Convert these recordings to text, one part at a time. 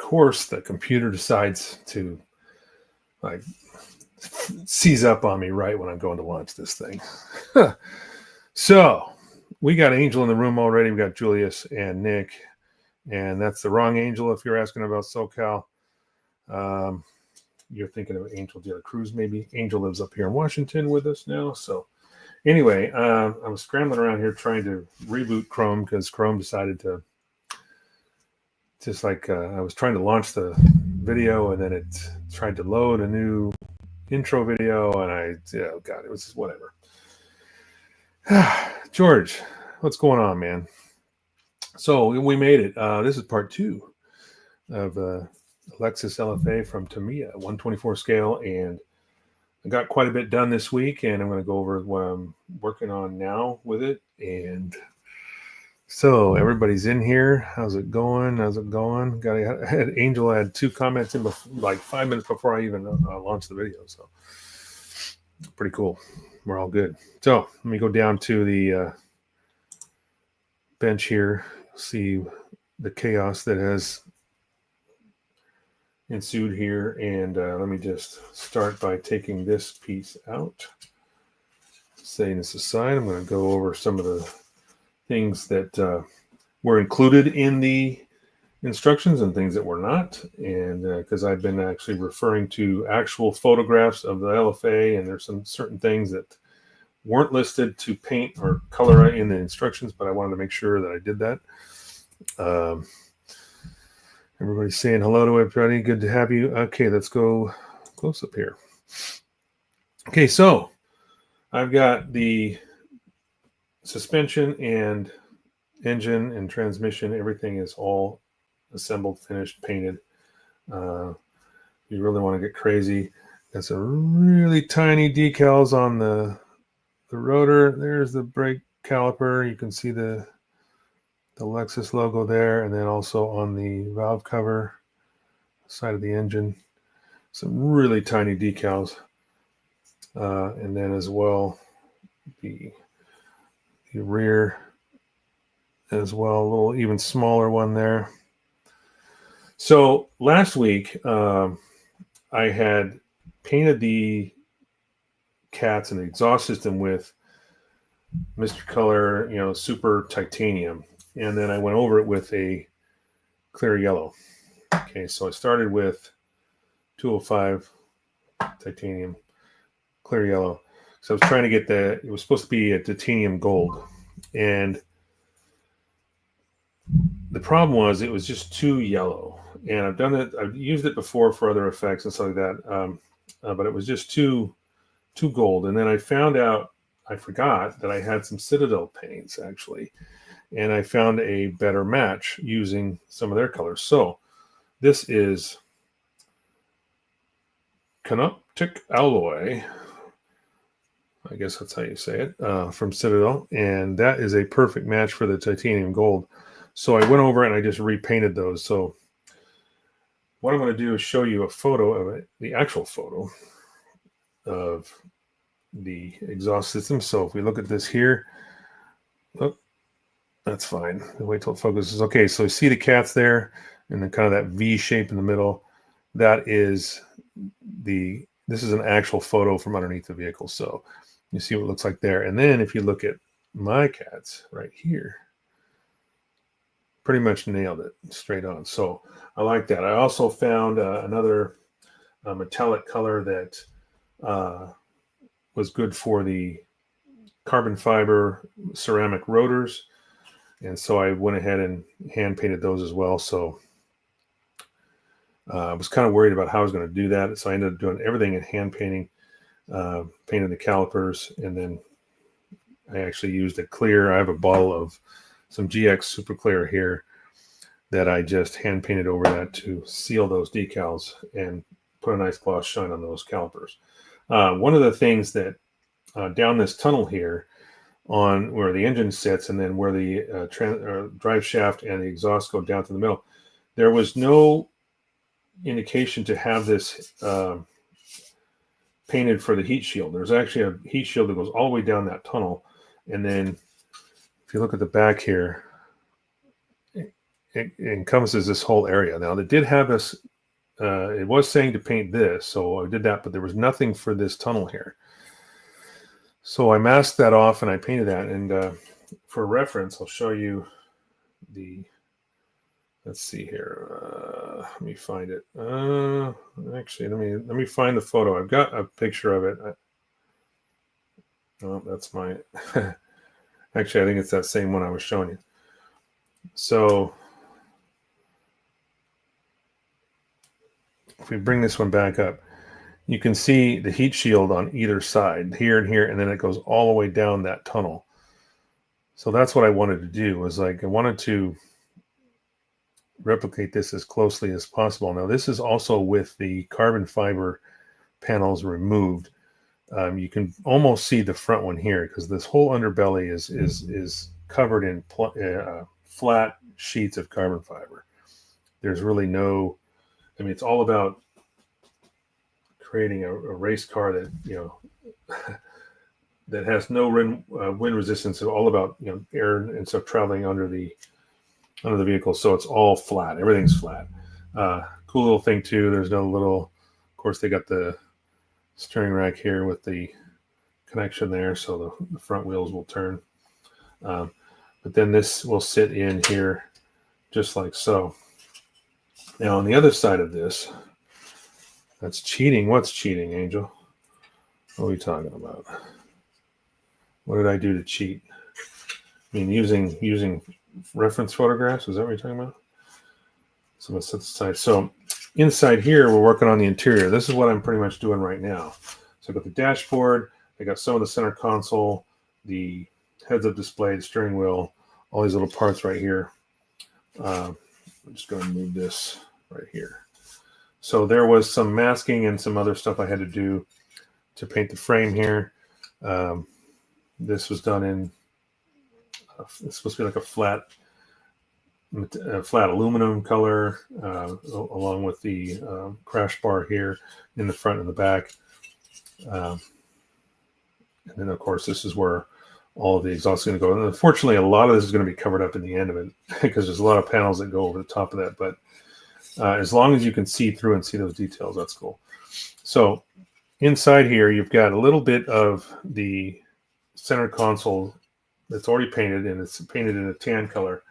course, the computer decides to like seize up on me right when I'm going to launch this thing. So we got Angel in the room already. We got Julius and Nick, and that's the wrong Angel if you're asking about SoCal. You're thinking of Angel De La Cruz, maybe. Angel lives up here in Washington with us now. So anyway, I was scrambling around here trying to reboot Chrome because Chrome decided to I was trying to launch the video and then it tried to load a new intro video and it was just whatever. George, what's going on, man? So we made it. This is part 2 of Lexus LFA from Tamiya, 124 scale, and I got quite a bit done this week, and I'm going to go over what I'm working on now with it. And so everybody's in here. How's it going? Angel had 2 comments in like 5 minutes before I even launched the video, so pretty cool. We're all good. So let me go down to the bench here. See the chaos that has ensued here, and let me just start by taking this piece out, setting this aside. I'm going to go over some of the things that were included in the instructions and things that were not, and because I've been actually referring to actual photographs of the LFA, and there's some certain things that weren't listed to paint or color in the instructions, but I wanted to make sure that I did that. Everybody's saying hello to everybody. Good to have you. Okay, let's go close up here. Okay, so I've got the suspension and engine and transmission. Everything is all assembled, finished, painted. You really want to get crazy. Got some really tiny decals on the rotor. There's the brake caliper. You can see the Lexus logo there, and then also on the valve cover side of the engine, some really tiny decals, and then as well the rear as well, a little even smaller one there. So last week I had painted the cats and the exhaust system with Mr. Color, super titanium. And then I went over it with a clear yellow. Okay, so I started with 205 titanium, clear yellow. So I was trying to get it was supposed to be a titanium gold. And the problem was it was just too yellow. And I've used it before for other effects and stuff like that. But it was just too gold. And then I forgot that I had some Citadel paints actually. And I found a better match using some of their colors. So this is Canoptic Alloy. I guess that's how you say it, from Citadel. And that is a perfect match for the titanium gold. So I went over and I just repainted those. So what I'm going to do is show you a photo of it, the actual photo of the exhaust system. So if we look at this here, look. That's fine. Wait till it focuses. Okay, so you see the cats there and then kind of that V shape in the middle. That is this is an actual photo from underneath the vehicle. So you see what it looks like there. And then if you look at my cats right here, pretty much nailed it straight on. So I like that. I also found another metallic color that was good for the carbon fiber ceramic rotors. And so I went ahead and hand painted those as well. So I was kind of worried about how I was going to do that. So I ended up doing everything in hand painting, painted the calipers, and then I actually used a clear. I have a bottle of some GX Super Clear here that I just hand painted over that to seal those decals and put a nice gloss shine on those calipers. One of the things that down this tunnel here, on where the engine sits and then where the drive shaft and the exhaust go down to the middle, there was no indication to have this painted for the heat shield. There's actually a heat shield that goes all the way down that tunnel. And then if you look at the back here, it encompasses this whole area. Now, they did have us, it was saying to paint this, so I did that, but there was nothing for this tunnel here. So I masked that off and I painted that. And for reference, I'll show you the, let's see here. Let me find it. Actually, let me find the photo. I've got a picture of it. Oh, that's my, actually, I think it's that same one I was showing you. So if we bring this one back up, you can see the heat shield on either side, here and here, and then it goes all the way down that tunnel. So that's what I wanted to do, was like, I wanted to replicate this as closely as possible. Now, this is also with the carbon fiber panels removed. You can almost see the front one here, because this whole underbelly is covered in flat sheets of carbon fiber. There's really no, I mean, it's all about creating a race car that, you know, that has no wind resistance. It's all about, you know, air and stuff traveling under the vehicle. So it's all flat. Everything's flat. Cool little thing too. There's no little, of course, they got the steering rack here with the connection there, so the front wheels will turn. But then this will sit in here just like so. Now on the other side of this, that's cheating. What's cheating, Angel? What are we talking about? What did I do to cheat? I mean, using reference photographs. Is that what you're talking about? So let's set this aside. So inside here, we're working on the interior. This is what I'm pretty much doing right now. So I've got the dashboard. I got some of the center console, the heads-up display, the steering wheel, all these little parts right here. I'm just going to move this right here. So there was some masking and some other stuff I had to do to paint the frame here. This was done in, it's supposed to be like a flat aluminum color, along with the crash bar here in the front and the back. And then, of course, this is where all of the exhaust is going to go. And unfortunately, a lot of this is going to be covered up in the end of it because there's a lot of panels that go over the top of that. But as long as you can see through and see those details, that's cool. So inside here, you've got a little bit of the center console that's already painted, and it's painted in a tan color.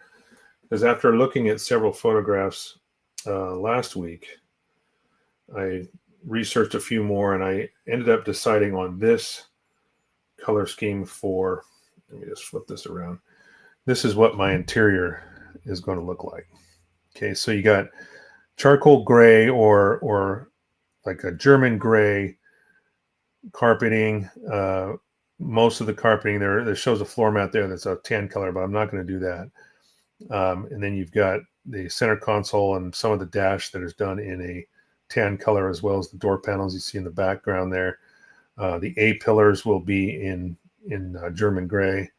Because after looking at several photographs last week, I researched a few more, and I ended up deciding on this color scheme for, let me just flip this around. This is what my interior is going to look like. Okay, so you got charcoal gray or like a German gray carpeting. Most of the carpeting there shows a floor mat there that's a tan color, but I'm not going to do that. And then you've got the center console and some of the dash that is done in a tan color, as well as the door panels you see in the background there. The A pillars will be in German gray.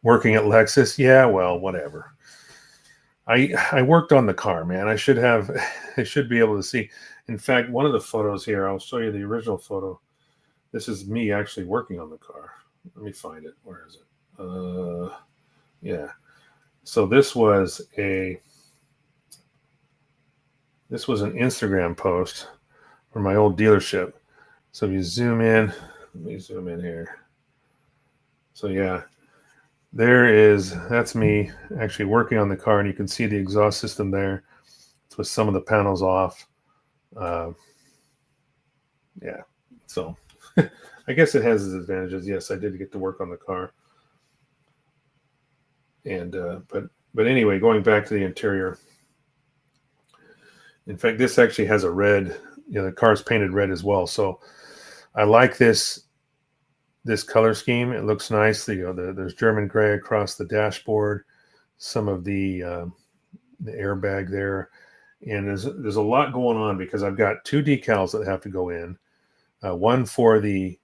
Working at Lexus, yeah, well, whatever. I worked on the car, man. I should be able to see. In fact, one of the photos here, I'll show you the original photo. This is me actually working on the car. Let me find it. Where is it? Yeah. So this was an Instagram post from my old dealership. So if you zoom in, let me zoom in here. So yeah, that's me actually working on the car, and you can see the exhaust system there. It's with some of the panels off. Yeah, so I guess it has its advantages. Yes, I did get to work on the car. And but anyway, going back to the interior. In fact, this actually has a red. You know, the car's painted red as well. So I like this color scheme. It looks nice. There's German gray across the dashboard. Some of the airbag there, and there's a lot going on because I've got two decals that have to go in. One for the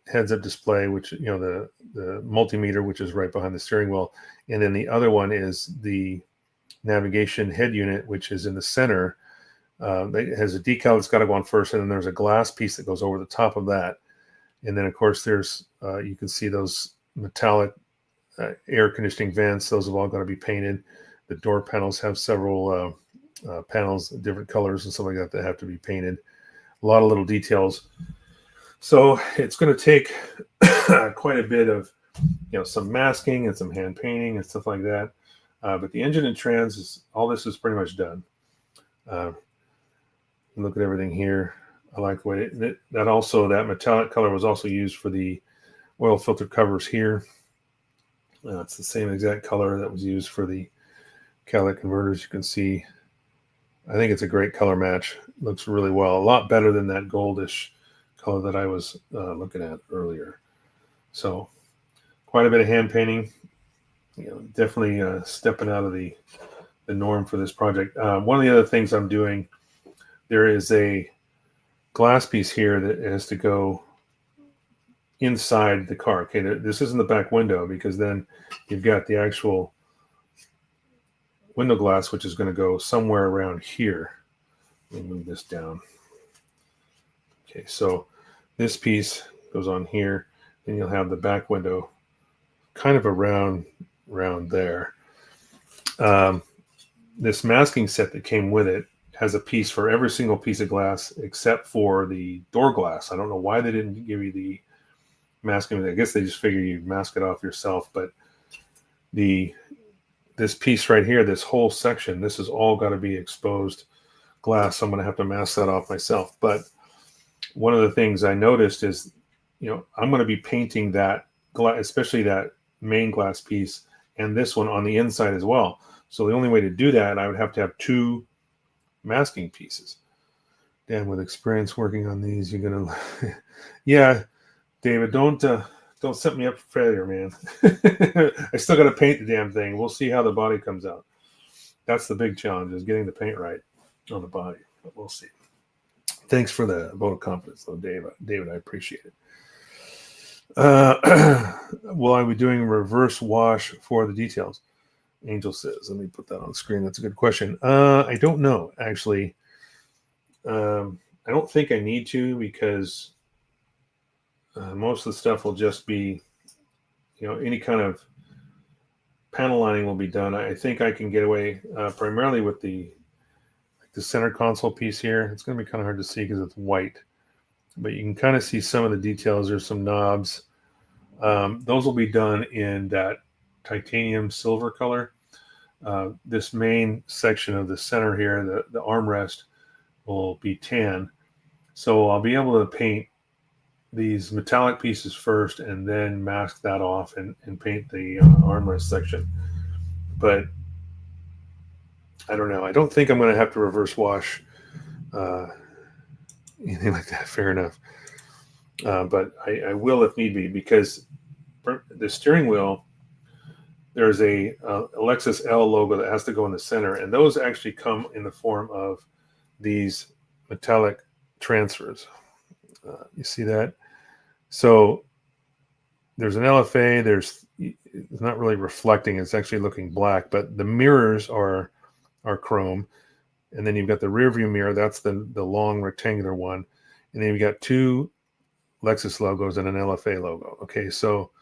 heads-up display, which, you know, the multimeter, which is right behind the steering wheel, and then the other one is the navigation head unit, which is in the center. It has a decal that's got to go on first, and then there's a glass piece that goes over the top of that, and then of course there's you can see those metallic air conditioning vents. Those have all got to be painted. The door panels have several panels, different colors and stuff like that have to be painted. A lot of little details. So it's going to take quite a bit of, some masking and some hand painting and stuff like that. But the engine and trans all this is pretty much done. Look at everything here. I like the way that metallic color was also used for the oil filter covers here. It's the same exact color that was used for the catalytic converters. You can see, I think it's a great color match. Looks really well. A lot better than that goldish color that I was looking at earlier. So quite a bit of hand painting. Definitely stepping out of the norm for this project. One of the other things I'm doing, there is a glass piece here that has to go inside the car. Okay, this isn't the back window, because then you've got the actual window glass, which is going to go somewhere around here. Let me move this down. Okay, so this piece goes on here, and you'll have the back window kind of around there. This masking set that came with it has a piece for every single piece of glass except for the door glass. I don't know why they didn't give you the masking. I guess they just figure you'd mask it off yourself. But this piece right here, this whole section, this has all got to be exposed glass. So I'm going to have to mask that off myself. But one of the things I noticed is, I'm going to be painting that glass, especially that main glass piece, and this one on the inside as well. So the only way to do that, I would have to have two masking pieces. Dan, with experience working on these, you're gonna yeah, David, don't set me up for failure, man. I still got to paint the damn thing. We'll see how the body comes out. That's the big challenge, is getting the paint right on the body. But we'll see. Thanks for the vote of confidence, though, David. I appreciate it. Will I be doing reverse wash for the details? Angel says, let me put that on the screen. That's a good question. I don't know, actually. I don't think I need to, because most of the stuff will just be, any kind of panel lining will be done. I think I can get away primarily with the center console piece here. It's going to be kind of hard to see because it's white, but you can kind of see some of the details. There's some knobs. Those will be done in that titanium silver color. This main section of the center here, the armrest, will be tan. So I'll be able to paint these metallic pieces first and then mask that off and paint the armrest section. But I don't know. I don't think I'm going to have to reverse wash anything like that. Fair enough. But I will if need be, because the steering wheel, there's a Lexus L logo that has to go in the center, and those actually come in the form of these metallic transfers. You see that? So there's an LFA. It's not really reflecting. It's actually looking black, but the mirrors are chrome. And then you've got the rear view mirror. That's the long rectangular one. And then you've got two Lexus logos and an LFA logo. Okay, so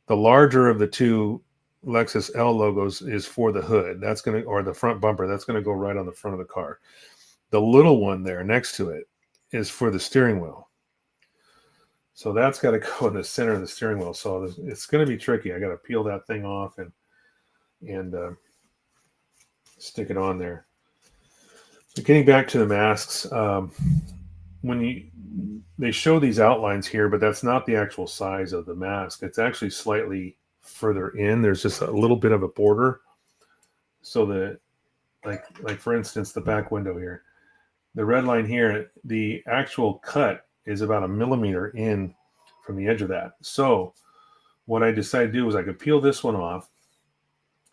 the larger of the two Lexus L logos is for the hood. That's going to, or the front bumper. That's going to go right on the front of the car. The little one there next to it is for the steering wheel. So that's got to go in the center of the steering wheel. So it's going to be tricky. I got to peel that thing off and stick it on there. So getting back to the masks, when they show these outlines here, but that's not the actual size of the mask. It's actually slightly further in. There's just a little bit of a border. So the like for instance, the back window here, the red line here, the actual cut is about 1 millimeter in from the edge of that. So what I decided to do was I could peel this one off,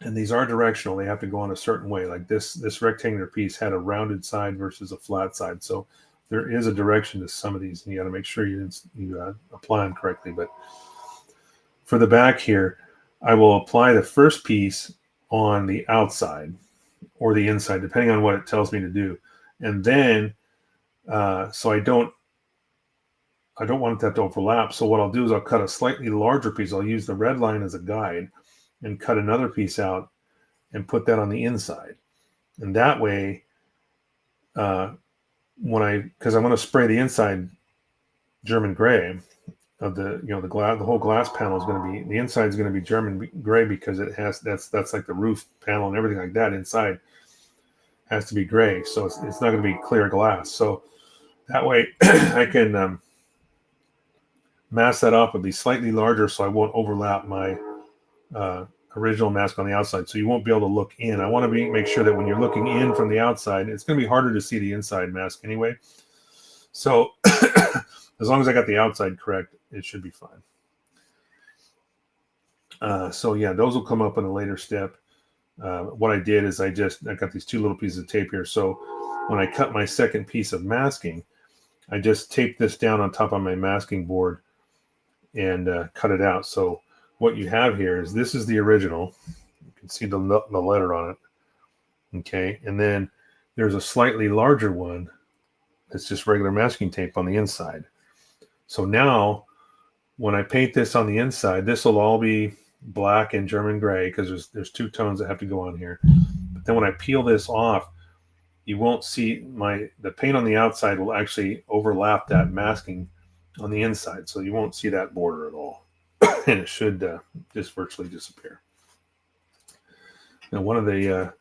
and these are directional. They have to go on a certain way. Like this rectangular piece had a rounded side versus a flat side. So there is a direction to some of these, and you got to make sure you apply them correctly. But for the back here, I will apply the first piece on the outside or the inside, depending on what it tells me to do. And then, so I don't want that to overlap. So what I'll do is I'll cut a slightly larger piece. I'll use the red line as a guide and cut another piece out and put that on the inside. And that way, because I'm going to spray the inside German gray of the glass, the whole glass panel is going to be, the inside is going to be German gray because it has, that's like the roof panel and everything like that inside has to be gray. So it's not going to be clear glass. So that way I can mask that up and be slightly larger so I won't overlap my original mask on the outside. So you won't be able to look in. I want to make sure that when you're looking in from the outside, it's going to be harder to see the inside mask anyway. So as long as I got the outside correct, it should be fine. So yeah, those will come up in a later step. What I did is I got these two little pieces of tape here. So when I cut my second piece of masking, I just taped this down on top of my masking board and cut it out. So what you have here is, this is the original. You can see the letter on it. Okay. And then there's a slightly larger one that's just regular masking tape on the inside. So now when I paint this on the inside, this will all be black and German gray because there's two tones that have to go on here. But then when I peel this off, you won't see the paint on the outside will actually overlap that masking on the inside. So you won't see that border at all. And it should just virtually disappear. Now one of the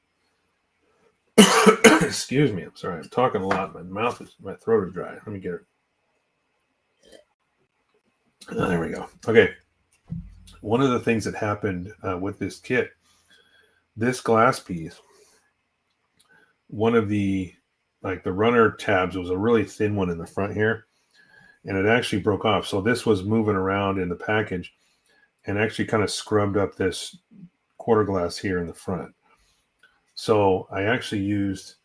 excuse me, I'm sorry, I'm talking a lot. My throat is dry. Let me get it. There we go. Okay. One of the things that happened with this kit, this glass piece, one of the runner tabs was a really thin one in the front here, and it actually broke off. So this was moving around in the package and actually kind of scrubbed up this quarter glass here in the front. So I actually used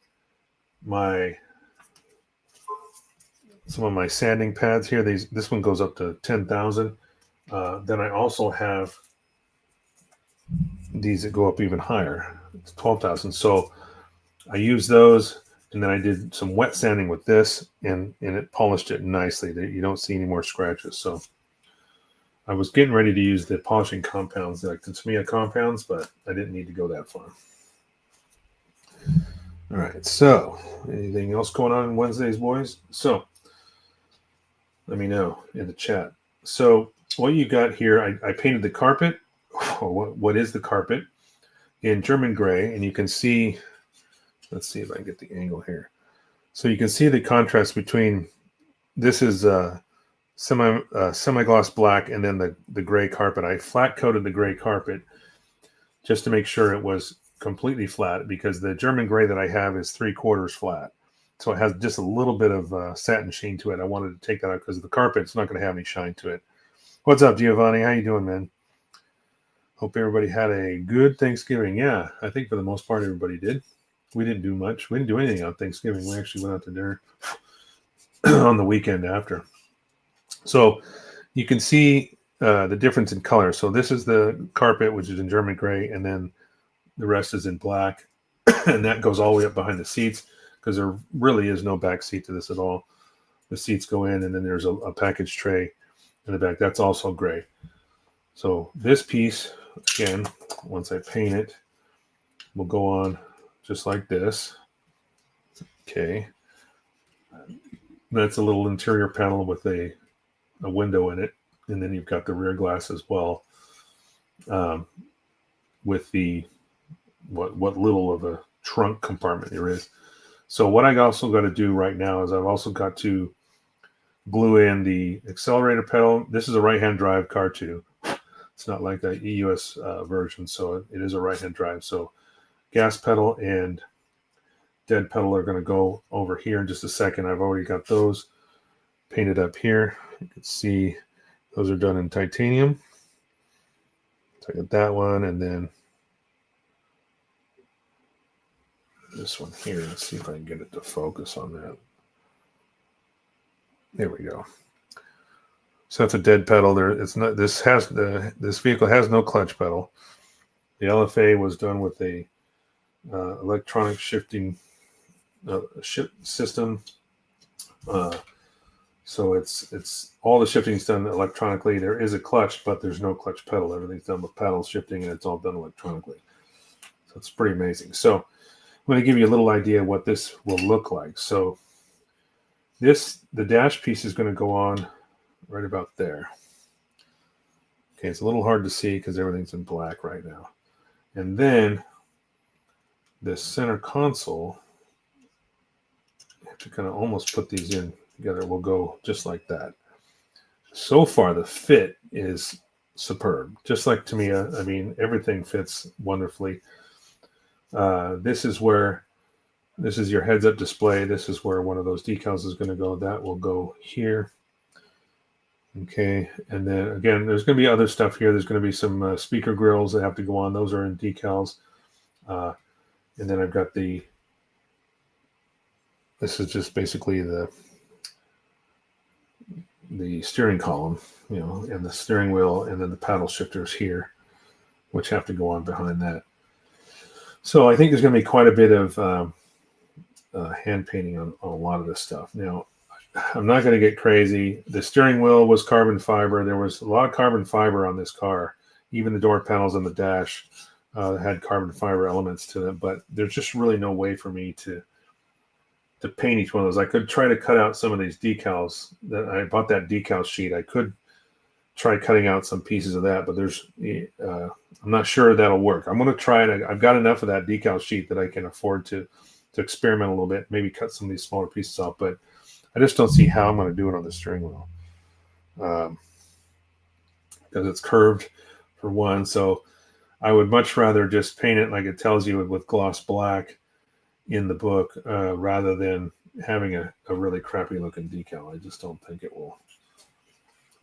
some of my sanding pads here. This one goes up to 10,000. Then I also have these that go up even higher. It's 12,000. So I used those, and then I did some wet sanding with this, and it polished it nicely. You don't see any more scratches. So I was getting ready to use the polishing compounds, like the Tamiya compounds, but I didn't need to go that far. All right. So anything else going on Wednesdays, boys? So let me know in the chat. So what you got here, I painted the carpet, or what is the carpet, in German gray, and you can see, let's see if I can get the angle here. So you can see the contrast between, this is semi-gloss black, and then the gray carpet. I flat coated the gray carpet just to make sure it was completely flat, because the German gray that I have is 3/4 flat. So it has just a little bit of satin sheen to it. I wanted to take that out because the carpet's not going to have any shine to it. What's up, Giovanni? How you doing, man? Hope everybody had a good Thanksgiving. Yeah, I think for the most part everybody did. We didn't do much. We didn't do anything on Thanksgiving. We actually went out to dinner on the weekend after. So you can see the difference in color. So this is the carpet, which is in German gray, and then the rest is in black. And that goes all the way up behind the seats, because there really is no back seat to this at all. The seats go in, and then there's a package tray in the back. That's also gray. So this piece, again, once I paint it, will go on just like this. Okay. That's a little interior panel with a window in it. And then you've got the rear glass as well, with the what little of a trunk compartment there is. So what I also got to do right now is I've also got to glue in the accelerator pedal. This is a right-hand drive car too. It's not like the EUS version, so it is a right-hand drive. So gas pedal and dead pedal are going to go over here in just a second. I've already got those painted up here. You can see those are done in titanium. So I got that one, and then this one here. Let's see if I can get it to focus on that. There we go. So that's a dead pedal. There, it's not. This vehicle has no clutch pedal. The LFA was done with a electronic shifting system. So it's all the shifting is done electronically. There is a clutch, but there's no clutch pedal. Everything's done with paddle shifting, and it's all done electronically. So it's pretty amazing. So I'm going to give you a little idea what this will look like. So the dash piece is going to go on right about there. Okay, it's a little hard to see because everything's in black right now. And then the center console, I have to kind of almost put these in together, will go just like that. So far, the fit is superb. Just like Tamiya, I mean, everything fits wonderfully. This is your heads-up display. This is where one of those decals is going to go. That will go here. Okay, and then again, there's going to be other stuff here. There's going to be some speaker grills that have to go on. Those are in decals. And then I've got this is just basically the steering column, and the steering wheel, and then the paddle shifters here, which have to go on behind that. So I think there's going to be quite a bit of hand painting on a lot of this stuff. Now, I'm not going to get crazy. The steering wheel was carbon fiber. There was a lot of carbon fiber on this car. Even the door panels and the dash had carbon fiber elements to them. But there's just really no way for me to paint each one of those. I could try to cut out some of these decals. That I bought that decal sheet. I could try cutting out some pieces of that, but I'm not sure that'll work. I'm going to try it. I've got enough of that decal sheet that I can afford to experiment a little bit, maybe cut some of these smaller pieces off, but I just don't see how I'm going to do it on the steering wheel because it's curved for one. So I would much rather just paint it like it tells you with gloss black in the book rather than having a really crappy looking decal. I just don't think it will.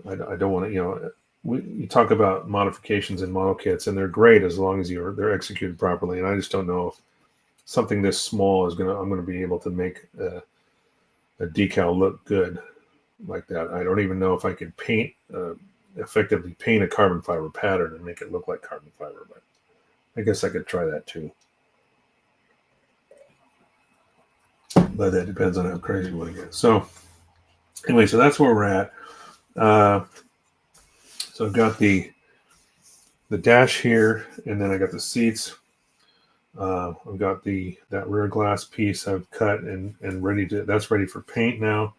I don't want to, you talk about modifications in model kits, and they're great as long as they're executed properly. And I just don't know if something this small I'm going to be able to make a decal look good like that. I don't even know if I could effectively paint a carbon fiber pattern and make it look like carbon fiber, but I guess I could try that too. But that depends on how crazy you want to get. So anyway, so that's where we're at. So I've got the dash here, and then I got the seats. I've got that rear glass piece I've cut and that's ready for paint now.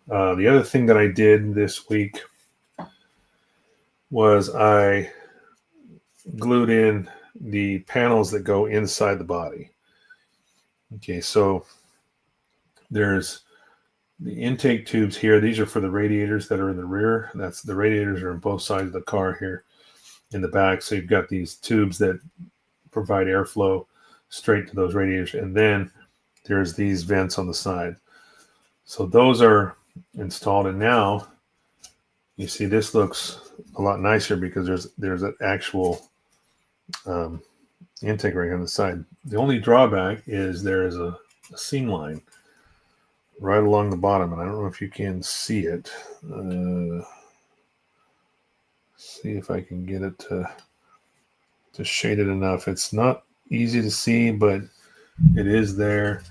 The other thing that I did this week was I glued in the panels that go inside the body. Okay, so there's the intake tubes here. These are for the radiators that are in the rear. The radiators are on both sides of the car here in the back. So you've got these tubes that provide airflow straight to those radiators. And then there's these vents on the side. So those are installed. And now you see this looks a lot nicer because there's an actual intake ring on the side. The only drawback is there is a seam line right along the bottom, and I don't know if you can see it. See if I can get it to shade it enough. It's not easy to see, but it is there.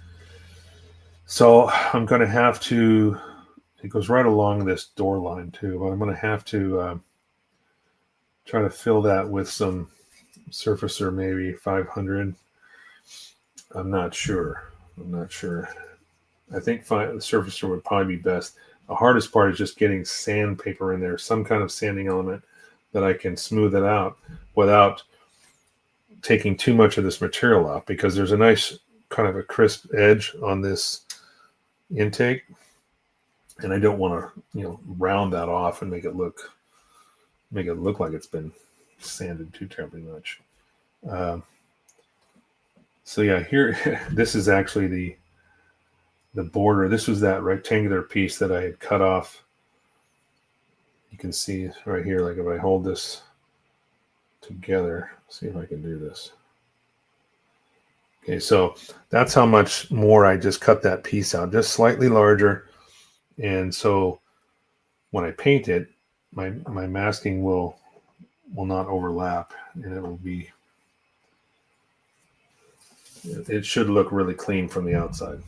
So I'm going to have to, it goes right along this door line too, but I'm going to have to try to fill that with some Surfacer, maybe 500. I'm not sure. I think the Surfacer would probably be best. The hardest part is just getting sandpaper in there, some kind of sanding element that I can smooth it out without taking too much of this material off, because there's a nice kind of a crisp edge on this intake, and I don't want to round that off and make it look like it's been sanded too terribly much. So yeah, here this is actually the border. This was that rectangular piece that I had cut off. You can see right here, like if I hold this together, see if I can do this. Okay, so that's how much more I just cut that piece out, just slightly larger. And so when I paint it, my masking will not overlap, and it should look really clean from the outside.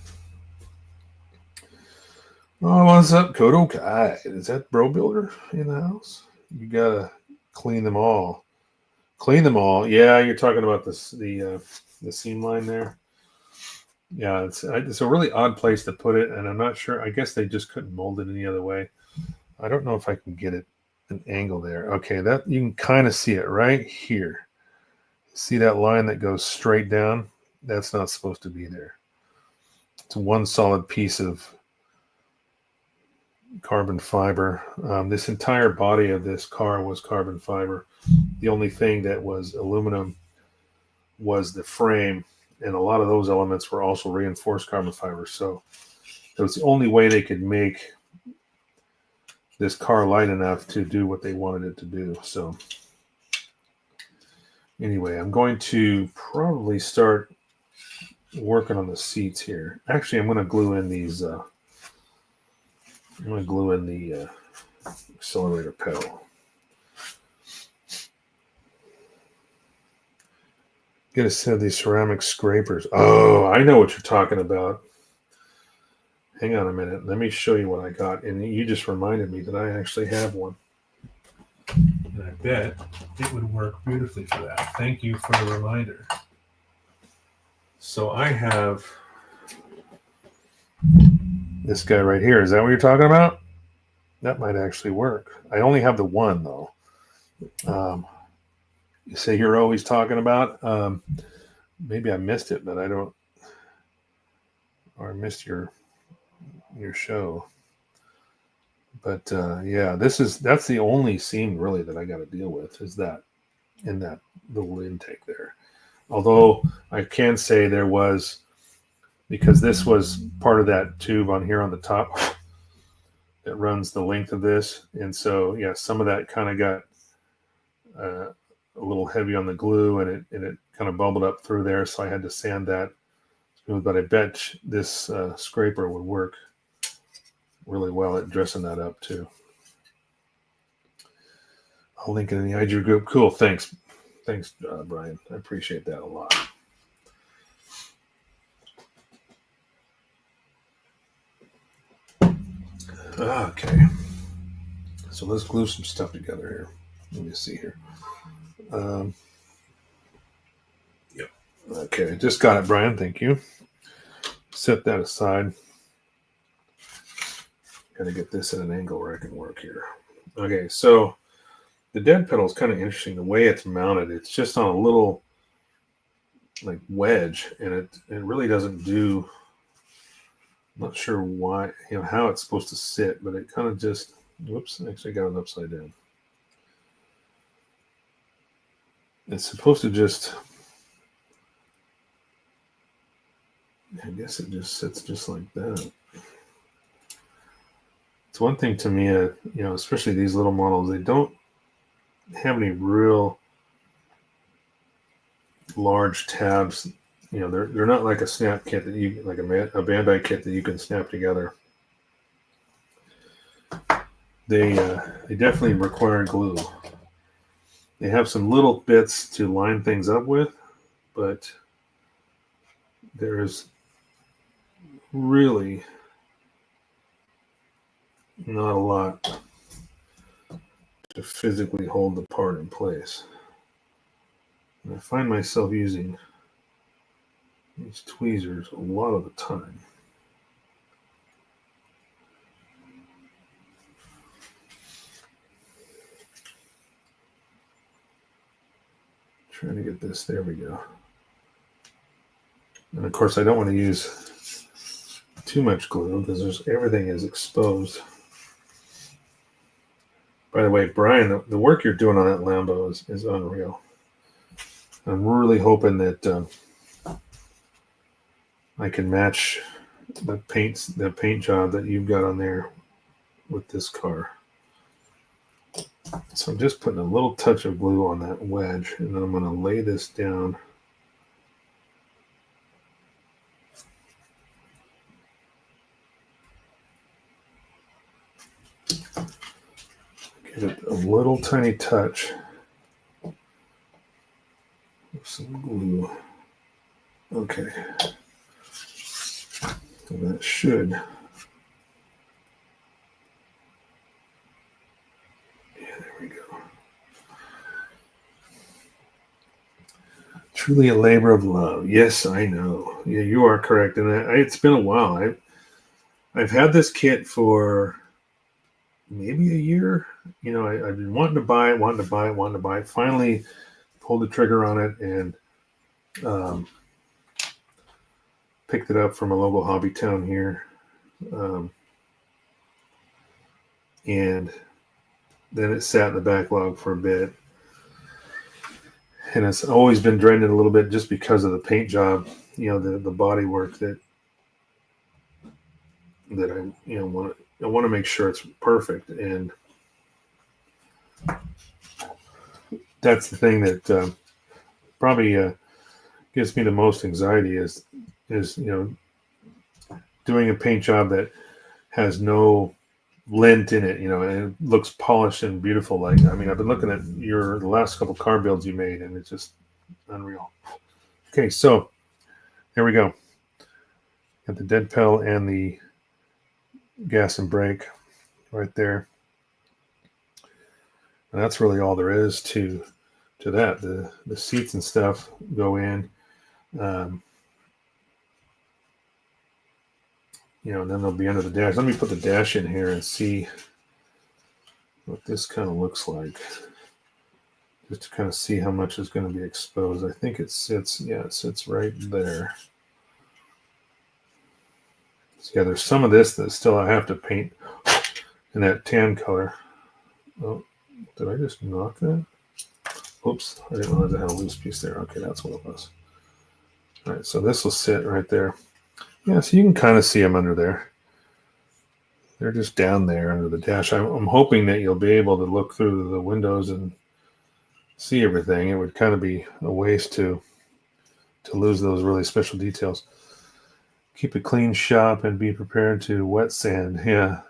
Oh, what's up, Kodo Kai? Is that Bro Builder in the house? You gotta clean them all. Clean them all. Yeah, you're talking about this the seam line there. Yeah, it's a really odd place to put it, and I'm not sure. I guess they just couldn't mold it any other way. I don't know if I can get it an angle there. Okay, that you can kind of see it right here. See that line that goes straight down? That's not supposed to be there. It's one solid piece of carbon fiber. This entire body of this car was carbon fiber. The only thing that was aluminum was the frame, and a lot of those elements were also reinforced carbon fiber. So it was the only way they could make this car light enough to do what they wanted it to do. So anyway, I'm going to probably start working on the seats here. Actually, I'm going to glue in these. I'm going to glue in the accelerator pedal. Get a set of these ceramic scrapers. Oh, I know what you're talking about. Hang on a minute. Let me show you what I got. And you just reminded me that I actually have one. And I bet it would work beautifully for that. Thank you for the reminder. So I have this guy right here. Is that what you're talking about? That might actually work. I only have the one, though. You say you're always talking about? Maybe I missed it, but I don't. Or I missed your show. But yeah, that's the only seam really that I got to deal with is that in that little intake there. Although I can say there was, because this was part of that tube on here on the top that runs the length of this, and so yeah, some of that kind of got a little heavy on the glue, and it kind of bubbled up through there, so I had to sand that smooth. But I bet this scraper would work really well at dressing that up too. I'll link it in the IG group. Cool, thanks, Brian. I appreciate that a lot. Okay, so let's glue some stuff together here. Let me see here. Yep. Okay, just got it, Brian. Thank you. Set that aside. Got to get this at an angle where I can work here. Okay, so the dead pedal is kind of interesting. The way it's mounted, it's just on a little like wedge, and it really doesn't do. I'm not sure why, how it's supposed to sit, but it kind of just. Whoops! Actually, got it upside down. It's supposed to just. I guess it just sits just like that. It's one thing to me, especially these little models, they don't have any real large tabs. They're not like a snap kit that you like a Bandai kit that you can snap together. They definitely require glue. They have some little bits to line things up with, but there's really not a lot to physically hold the part in place. And I find myself using these tweezers a lot of the time. Trying to get this, there we go. And of course I don't want to use too much glue because everything is exposed. By the way, Brian, the work you're doing on that Lambo is unreal. I'm really hoping that I can match the paint job that you've got on there with this car. So I'm just putting a little touch of glue on that wedge, and then I'm going to lay this down. Give it a little tiny touch of some glue. Okay. And that should. Yeah, there we go. Truly a labor of love. Yes, I know. Yeah, you are correct. And it's been a while. I've had this kit for maybe a year. You know, I've been wanting to buy it, wanting to buy it, wanting to buy it. Finally pulled the trigger on it and um, picked it up from a local hobby town here. Um, and then it sat in the backlog for a bit. And it's always been draining a little bit just because of the paint job, you know, the body work that I want to make sure it's perfect. And that's the thing that probably gives me the most anxiety is doing a paint job that has no lint in it, and it looks polished and beautiful. Like, I mean, I've been looking at the last couple car builds you made, and it's just unreal. Okay, so here we go. Got the dead pedal and the gas and brake right there. And that's really all there is to that. The seats and stuff go in. And then they'll be under the dash. Let me put the dash in here and see what this kind of looks like. Just to kind of see how much is going to be exposed. I think it sits right there. So yeah, there's some of this that still I have to paint in that tan color. Oh, did I just knock that? Oops, I didn't realize I had a loose piece there. Okay, that's what it was. All right, so this will sit right there. Yeah, so you can kind of see them under there. They're just down there under the dash. I'm hoping that you'll be able to look through the windows and see everything. It would kind of be a waste to lose those really special details. Keep a clean shop and be prepared to wet sand. Yeah,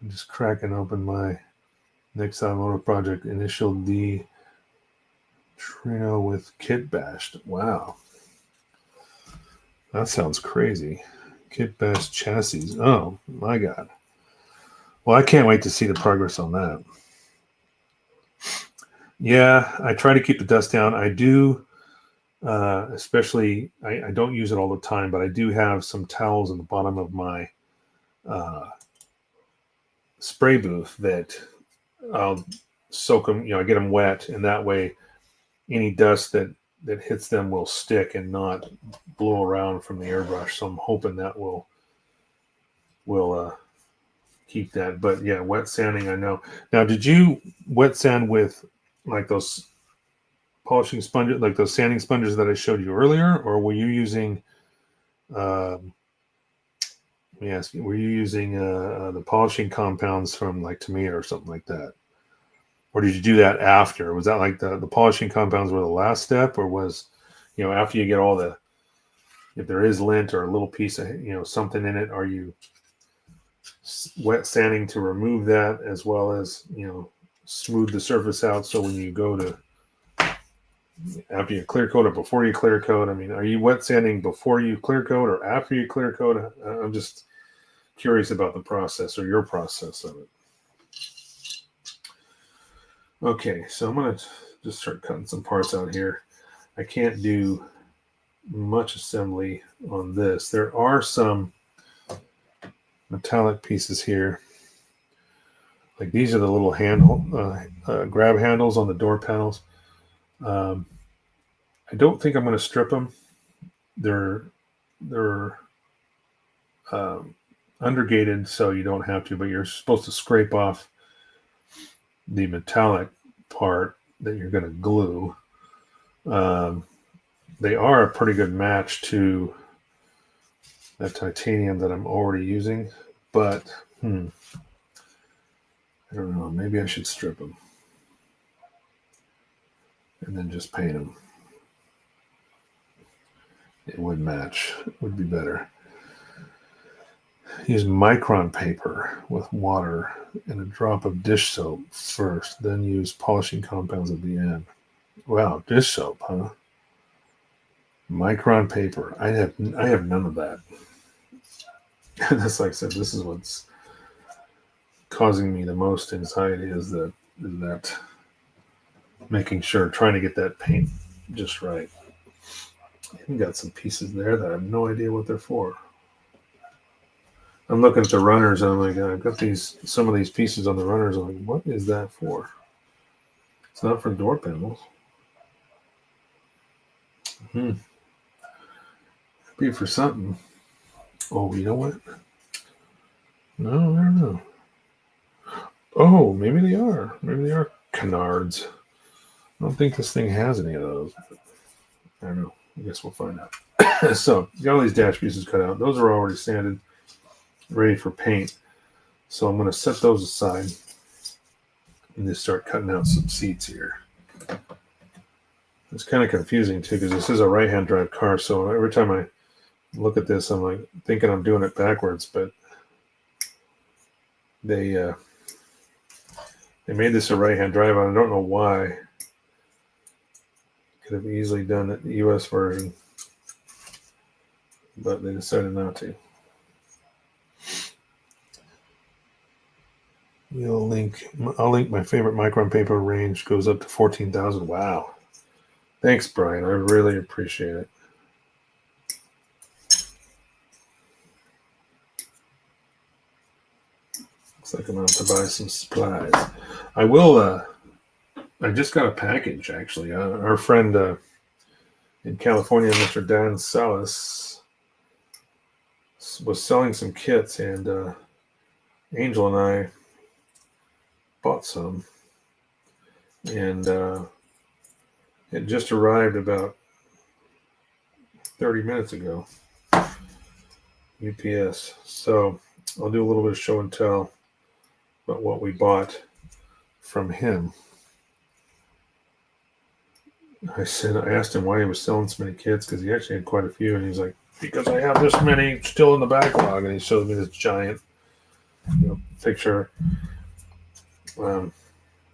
I'm just cracking open my next automotive project. Initial D Trino with kit bashed. Wow. That sounds crazy. Kit bashed chassis. Oh, my God. Well, I can't wait to see the progress on that. Yeah, I try to keep the dust down. I do, especially, I don't use it all the time, but I do have some towels in the bottom of my spray booth that I'll soak them, I get them wet, and that way any dust that hits them will stick and not blow around from the airbrush. So I'm hoping that will keep that. But yeah, wet sanding, I know. Now, did you wet sand with like those polishing sponges, like those sanding sponges that I showed you earlier, or were you using? Let me ask you, were you using the polishing compounds from like Tamiya or something like that? Or did you do that after? Was that like the polishing compounds were the last step, or was, after you get all if there is lint or a little piece of, something in it, are you wet sanding to remove that as well as, smooth the surface out? So when you go to, after you clear coat or before you clear coat, I mean, are you wet sanding before you clear coat or after you clear coat? I'm just curious about the process or your process of it. Okay, so I'm going to just start cutting some parts out here. I can't do much assembly on this. There are some metallic pieces here. Like these are the little grab handles on the door panels. I don't think I'm going to strip them. They're undergated, so you don't have to, but you're supposed to scrape off the metallic part that you're going to glue. They are a pretty good match to that titanium that I'm already using, but I don't know. Maybe I should strip them and then just paint them. It would match. It would be better. Use micron paper with water and a drop of dish soap first, then use polishing compounds at the end. Wow, dish soap, huh? Micron paper. I have none of that. That's like I said, this is what's causing me the most anxiety is that making sure, trying to get that paint just right. Even got some pieces there that I have no idea what they're for. I'm looking at the runners and I'm like, I've got some of these pieces on the runners. I'm like, what is that for? It's not for door panels. Be for something. Oh, you know what? No, I don't know. Oh, maybe they are. Maybe they are canards. I don't think this thing has any of those. I don't know. I guess we'll find out. So, got all these dash pieces cut out. Those are already sanded, ready for paint. So I'm going to set those aside and just start cutting out some seats here. It's kind of confusing too because this is a right-hand drive car. So every time I look at this, I'm like thinking I'm doing it backwards, but they made this a right-hand drive. I don't know why. Could have easily done it the U.S. version, but they decided not to. I'll link my favorite micron paper range goes up to 14,000. Wow. Thanks, Brian. I really appreciate it. Looks like I'm going to have to buy some supplies. I will. I just got a package, actually. Our friend in California, Mr. Dan Salas, was selling some kits, and Angel and I bought some. And it just arrived about 30 minutes ago. UPS. So I'll do a little bit of show and tell about what we bought from him. I asked him why he was selling so many kits because he actually had quite a few, and he's like, because I have this many still in the backlog, and he showed me this giant picture. I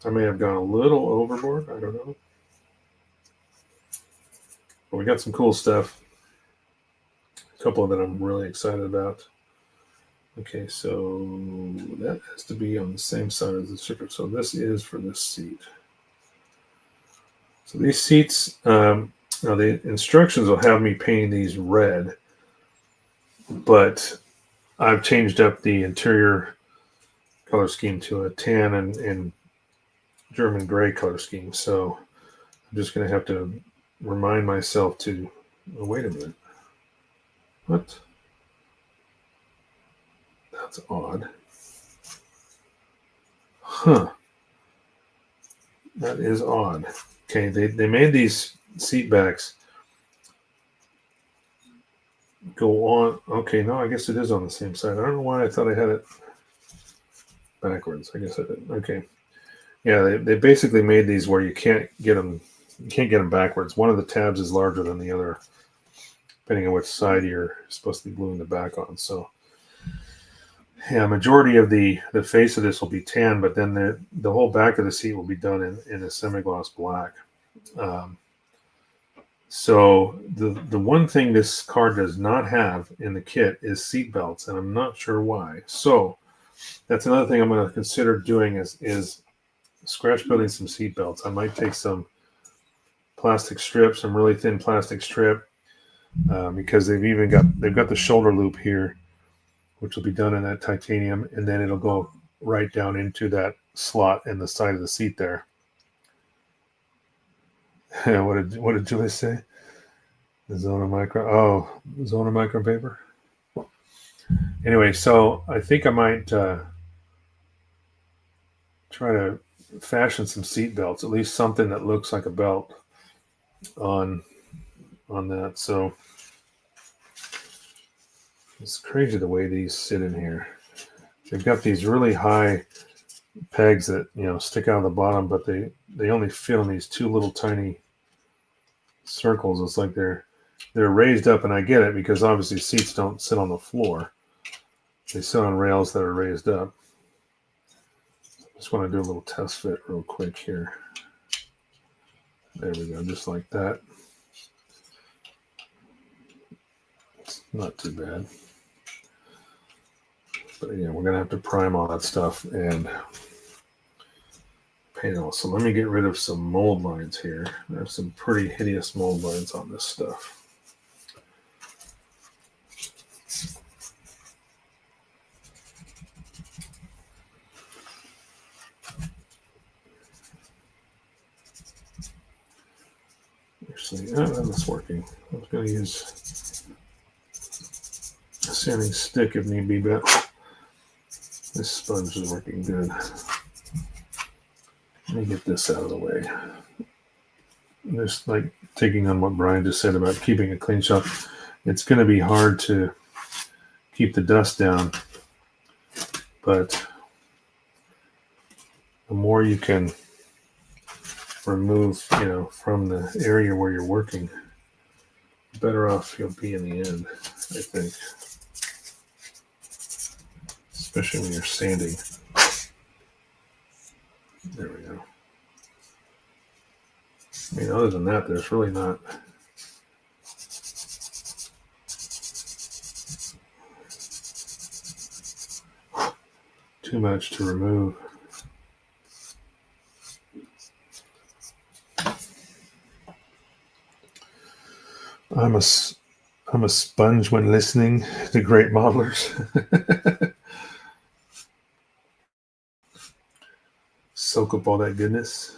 may have gone a little overboard. I don't know. But we got some cool stuff. A couple that I'm really excited about. Okay, so that has to be on the same side as the circuit. So this is for this seat. So these seats, now the instructions will have me painting these red, but I've changed up the interior color scheme to a tan and German gray color scheme. So I'm just going to have to remind myself to, oh, wait a minute. What? That's odd. Huh. That is odd. Okay, they made these seat backs go on. Okay, no, I guess it is on the same side. I don't know why I thought I had it backwards. I guess I did. Okay. Yeah, they basically made these where you can't get them backwards. One of the tabs is larger than the other, depending on which side you're supposed to be gluing the back on. So yeah, majority of the face of this will be tan, but then the whole back of the seat will be done in a semi-gloss black. So the one thing this car does not have in the kit is seat belts, and I'm not sure why. So that's another thing I'm going to consider doing is scratch building some seat belts. I might take some plastic strip, some really thin plastic strip, because they've got the shoulder loop here, which will be done in that titanium, and then it'll go right down into that slot in the side of the seat there. What did Julie say? The Zona Micro. Oh, Zona Micro paper. Anyway, so I think I might try to fashion some seat belts, at least something that looks like a belt on that. So it's crazy the way these sit in here. They've got these really high pegs that stick out of the bottom, but they only fit on these two little tiny circles. It's like they're raised up, and I get it because obviously seats don't sit on the floor. They sit on rails that are raised up. Just want to do a little test fit real quick here. There we go, just like that. It's not too bad. But yeah, we're going to have to prime all that stuff and paint it all. So let me get rid of some mold lines here. There's some pretty hideous mold lines on this stuff. see. Oh, that's working. I was going to use a sanding stick if need be, but this sponge is working good. Let me get this out of the way. Just like taking on what Brian just said about keeping a clean shop, it's going to be hard to keep the dust down, but the more you can remove, from the area where you're working, the better off you'll be in the end, I think. Especially when you're sanding. There we go. I mean, other than that, there's really not too much to remove. I'm a sponge when listening to great modelers. Soak up all that goodness.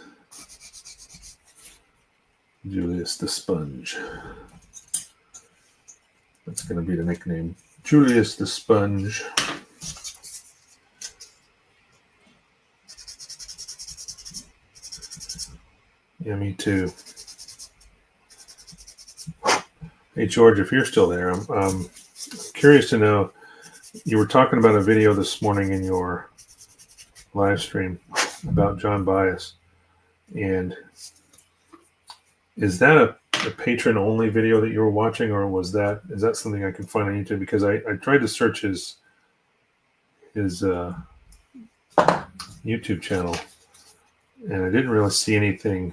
Julius the Sponge. That's going to be the nickname. Julius the Sponge. Yeah, me too. Hey, George, if you're still there, I'm curious to know, you were talking about a video this morning in your live stream about John Bias, and is that a patron-only video that you were watching, or is that something I can find on YouTube? Because I tried to search his YouTube channel, and I didn't really see anything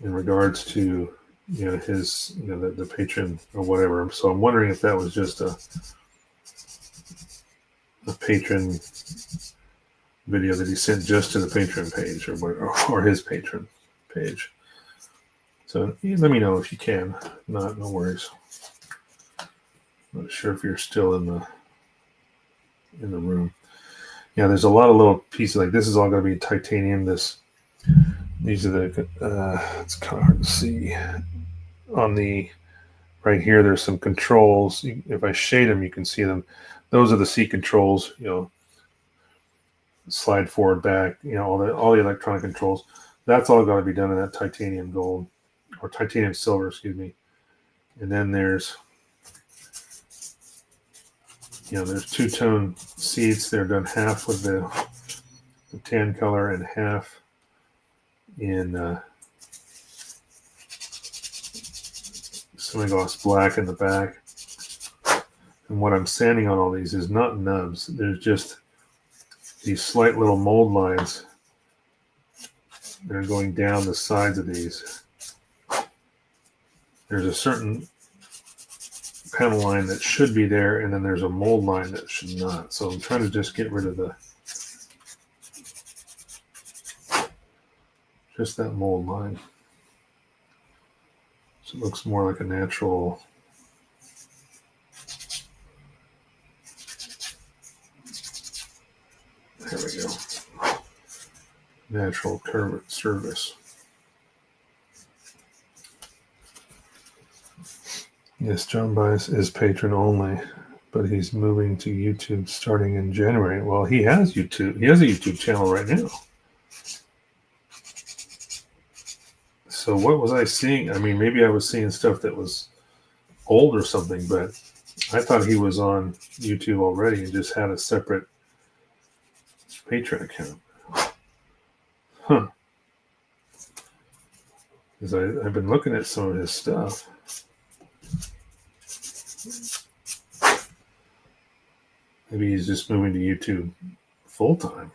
in regards to his the patron or whatever. So I'm wondering if that was just a patron video that he sent just to the patron page or his patron page. So let me know if you can. No worries. Not sure if you're still in the room. Yeah, there's a lot of little pieces. Like this is all going to be titanium. These are the. It's kind of hard to see. On the right here, there's some controls. If I shade them, you can see them. Those are the seat controls. Slide forward, back. All the electronic controls. That's all going to be done in that titanium gold or titanium silver, excuse me. And then there's there's two-tone seats. They're done half with the tan color and half in semi-gloss black in the back. And what I'm sanding on all these is not nubs. There's just these slight little mold lines that are going down the sides of these. There's a certain panel line that should be there, and then there's a mold line that should not. So I'm trying to just get rid of just that mold line. So it looks more like a natural. There we go. Natural curved surface. Yes, John Bias is patron only, but he's moving to YouTube starting in January. Well, he has YouTube. He has a YouTube channel right now. So what was I seeing? I mean, maybe I was seeing stuff that was old or something, but I thought he was on YouTube already and just had a separate Patreon account. Huh. Because I've been looking at some of his stuff. Maybe he's just moving to YouTube full time.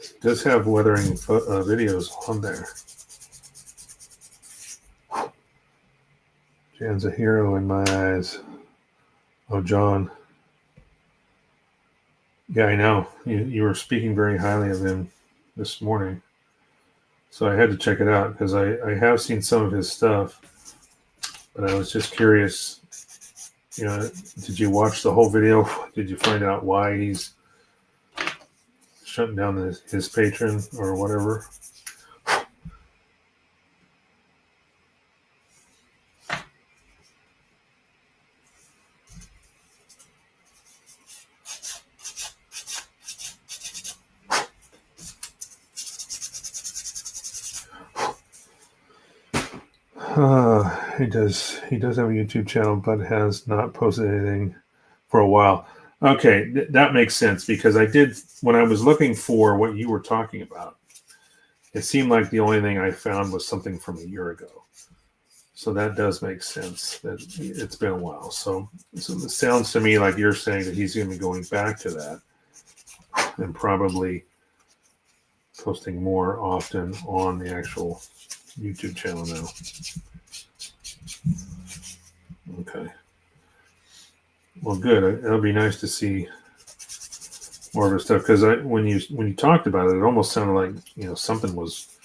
He does have weathering videos on there. Jan's a hero in my eyes. Oh, John. Yeah, I know. You were speaking very highly of him this morning. So I had to check it out because I have seen some of his stuff. But I was just curious, did you watch the whole video? Did you find out why he's shutting down his patron or whatever. He does have a YouTube channel, but has not posted anything for a while. Okay, that makes sense, because I did, when I was looking for what you were talking about, it seemed like the only thing I found was something from a year ago. So that does make sense that it's been a while. So it sounds to me like you're saying that he's going to be going back to that and probably posting more often on the actual YouTube channel now. Okay. Well, good. It'll be nice to see more of his stuff, because when you talked about it, it almost sounded like something was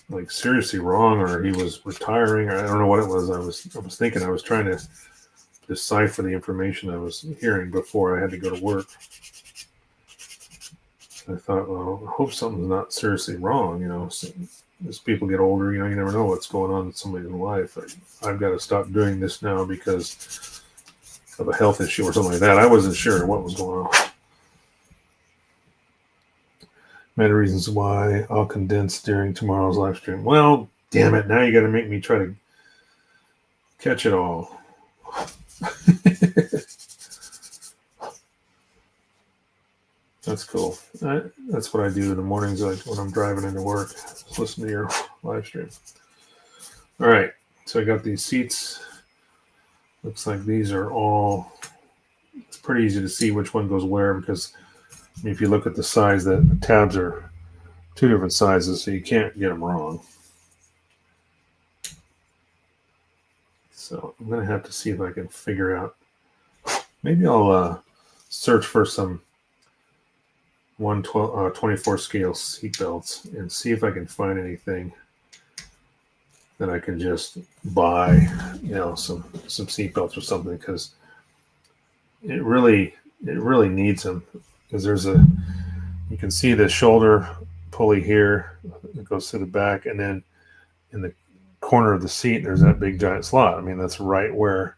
like seriously wrong, or he was retiring, or I don't know what it was. I was thinking, I was trying to decipher the information I was hearing before I had to go to work. I thought, well, I hope something's not seriously wrong. As people get older, you never know what's going on in somebody's life. I've got to stop doing this now because of a health issue or something like that. I wasn't sure what was going on. Many reasons why I'll condense during tomorrow's live stream. Well, damn it. Now you got to make me try to catch it all. That's cool. That's what I do in the mornings when I'm driving into work. Just listen to your live stream. All right. So I got these seats. Looks like these are all... It's pretty easy to see which one goes where, because if you look at the size, the tabs are two different sizes, so you can't get them wrong. So I'm going to have to see if I can figure out... Maybe I'll search for some 24 scale seat belts and see if I can find anything that I can just buy, some seat belts or something, because it really needs them. Because you can see the shoulder pulley here that goes to the back, and then in the corner of the seat there's that big giant slot. I mean, that's right where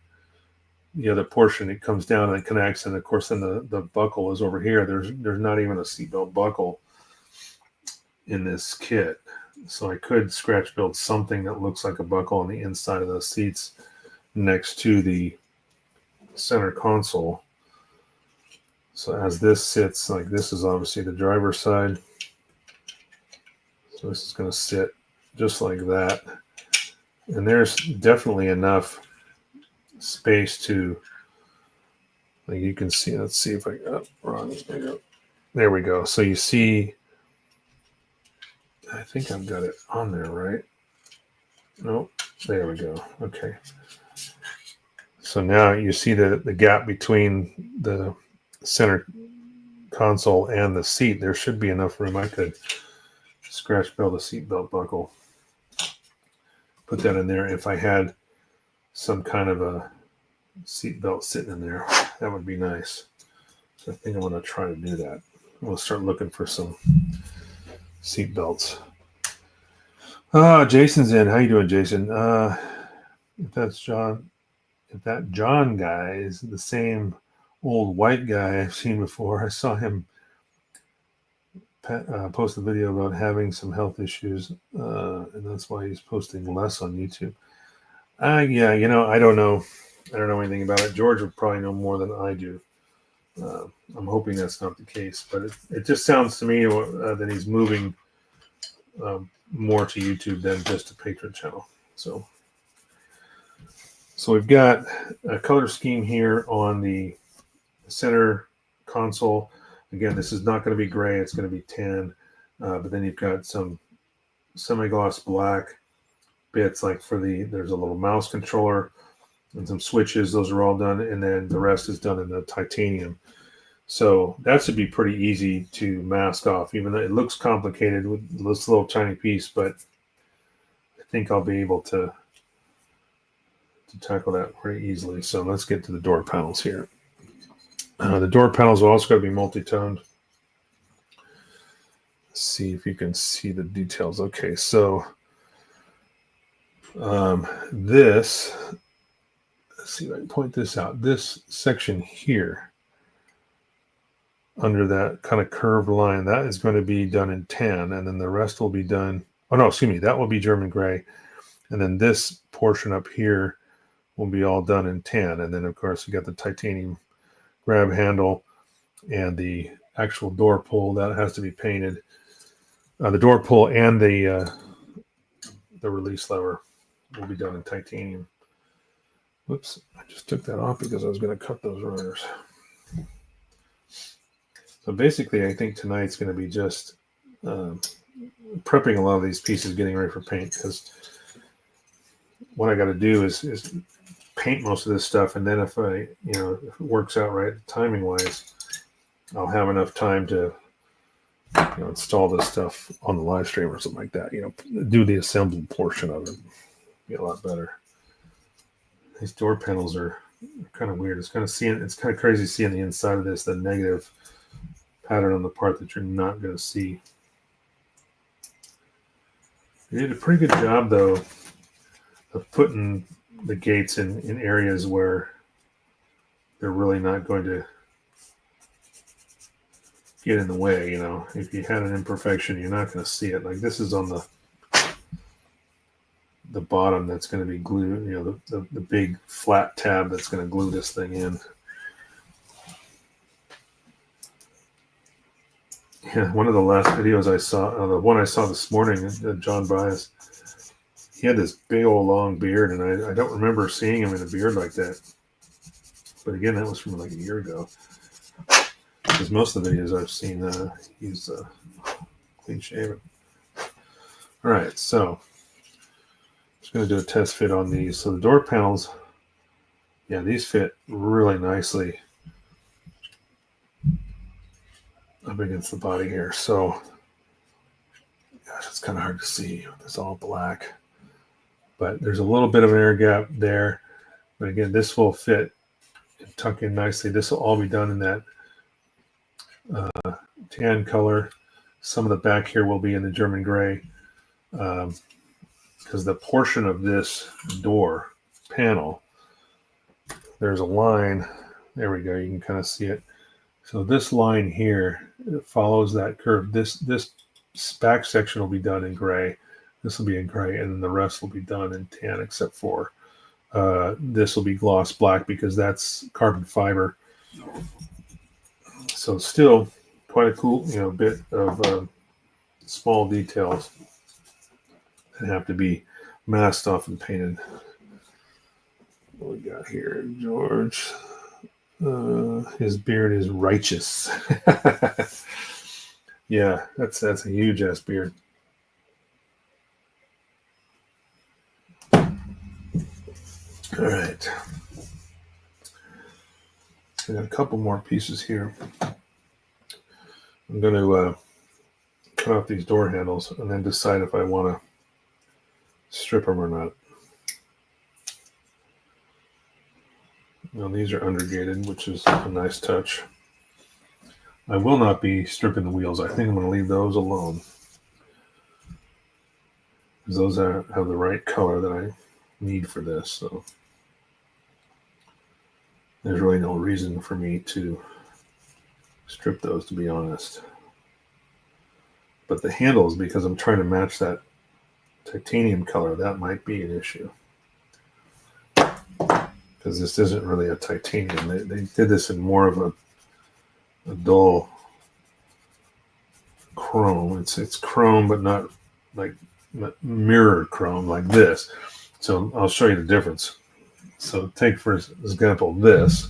the other portion, it comes down and it connects, and of course then the buckle is over here. There's not even a seatbelt buckle in this kit, so I could scratch build something that looks like a buckle on the inside of those seats next to the center console. So as this sits, like, this is obviously the driver's side, so this is going to sit just like that, and there's definitely enough space to, like, you can see, let's see if I got wrong. There we go. So you see, I think I've got it on there, right? Nope. There we go. Okay. So now you see the gap between the center console and the seat. There should be enough room. I could scratch build a seatbelt buckle, put that in there. If I had some kind of a seat belt sitting in there, that would be nice. So I think I'm going to try to do that. I'm going to start looking for some seat belts. Jason's in. How you doing, Jason? If that John guy is the same old white guy I've seen before. I saw him post a video about having some health issues, and that's why he's posting less on YouTube. Yeah, I don't know. I don't know anything about it. George would probably know more than I do. I'm hoping that's not the case, but it just sounds to me that he's moving more to YouTube than just a patron channel. So we've got a color scheme here on the center console. Again, this is not going to be gray. It's going to be tan. But then you've got some semi-gloss black bits, like there's a little mouse controller and some switches. Those are all done. And then the rest is done in the titanium. So that should be pretty easy to mask off, even though it looks complicated with this little tiny piece, but I think I'll be able to tackle that pretty easily. So let's get to the door panels here. The door panels are also got to be multi-toned. Let's see if you can see the details. Okay, so this, let's see if I can point this out. This section here, under that kind of curved line, that is going to be done in tan, and then the rest will be done. Oh no, excuse me, that will be German gray, and then this portion up here will be all done in tan, and then of course you got the titanium grab handle and the actual door pull that has to be painted. The door pull and the release lever will be done in titanium. Whoops, I just took that off because I was going to cut those runners. So basically, I think tonight's going to be just prepping a lot of these pieces, getting ready for paint, because what I got to do is paint most of this stuff, and then if if it works out right timing wise, I'll have enough time to install this stuff on the live stream or something like that. Do the assembled portion of it. Be a lot better. These door panels are kind of weird. It's kind of crazy seeing the inside of this, the negative pattern on the part that you're not going to see. They did a pretty good job though of putting the gates in areas where they're really not going to get in the way. If you had an imperfection, you're not going to see it. Like this is on the bottom that's going to be glued, the big flat tab that's going to glue this thing in. Yeah, one of the last videos I saw, the one I saw this morning, John Bias, he had this big old long beard, and I don't remember seeing him in a beard like that. But again, that was from like a year ago. Because most of the videos I've seen, he's clean shaven. All right, so just going to do a test fit on these. So the door panels, yeah, these fit really nicely up against the body here. So, gosh, it's kind of hard to see with this all black. But there's a little bit of an air gap there. But again, this will fit and tuck in nicely. This will all be done in that tan color. Some of the back here will be in the German gray. Because the portion of this door panel, there's a line. There we go. You can kind of see it. So this line here, it follows that curve. This back section will be done in gray. This will be in gray, and then the rest will be done in tan, except for this will be gloss black because that's carbon fiber. So still quite a cool, bit of small details that have to be masked off and painted. What we got here, George? His beard is righteous. Yeah, that's a huge ass beard. All right. I got a couple more pieces here. I'm going to cut off these door handles and then decide if I want to strip them or not. Now these are undergated, which is a nice touch. I will not be stripping the wheels. I think I'm going to leave those alone, because those have the right color that I need for this. So there's really no reason for me to strip those, to be honest. But the handles, because I'm trying to match that titanium color, that might be an issue. Because this isn't really a titanium. They did this in more of a dull chrome. It's chrome, but not like mirrored chrome like this. So I'll show you the difference. So take, for example, this.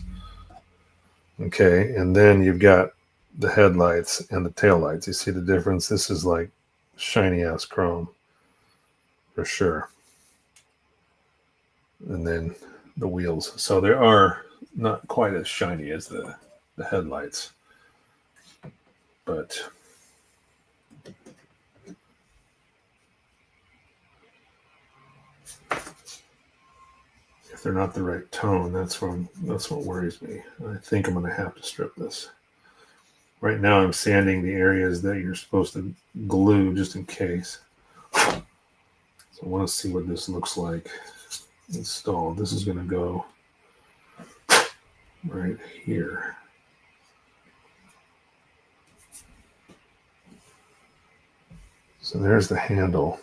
Okay, and then you've got the headlights and the taillights. You see the difference? This is like shiny ass chrome for sure. And then the wheels. So they are not quite as shiny as the headlights. But if they're not the right tone, that's what worries me. I think I'm going to have to strip this. Right now I'm sanding the areas that you're supposed to glue just in case. So I want to see what this looks like installed. This is going to go right here. So there's the handle.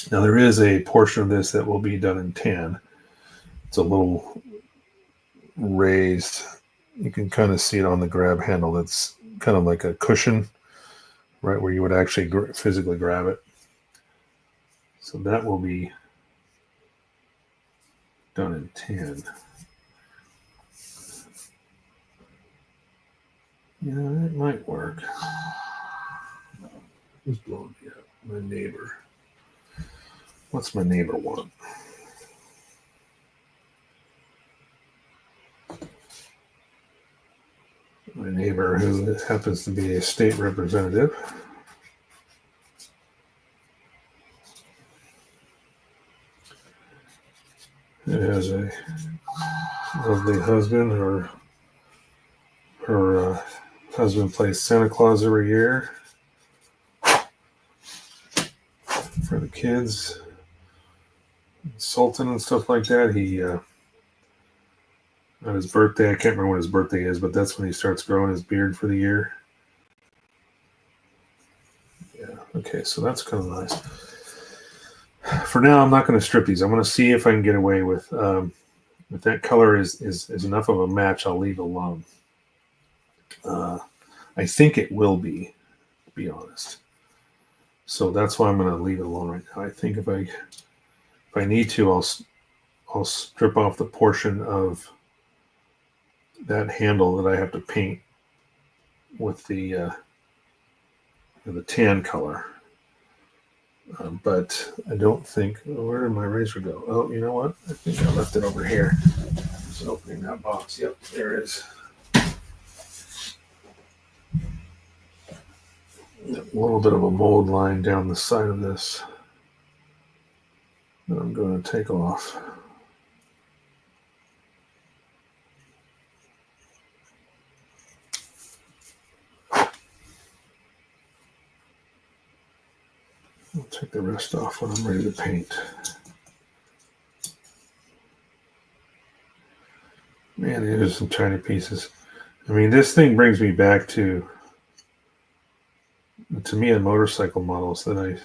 Now there is a portion of this that will be done in tan. It's a little raised. You can kind of see it on the grab handle. That's kind of like a cushion, right where you would actually physically grab it. So that will be done in tan. Yeah, it might work. Who's blowing me up? My neighbor. What's my neighbor want? My neighbor, who happens to be a state representative. It has a lovely husband. Her husband plays Santa Claus every year for the kids. Sultan and stuff like that. He on his birthday, I can't remember when his birthday is, but that's when he starts growing his beard for the year. Yeah, okay, so that's kind of nice. For now, I'm not going to strip these. I'm going to see if I can get away with if that color is enough of a match. I'll leave it alone. I think it will be, to be honest. So that's why I'm going to leave it alone right now. I think if I need to, I'll strip off the portion of that handle that I have to paint with the tan color. But I don't think. Where did my razor go? Oh, you know what? I think I left it over here. Just opening that box. Yep, there it is. A little bit of a mold line down the side of this that I'm going to take off. I'll take the rest off when I'm ready to paint. Man, it is some tiny pieces. I mean, this thing brings me back to the Tamiya motorcycle models that I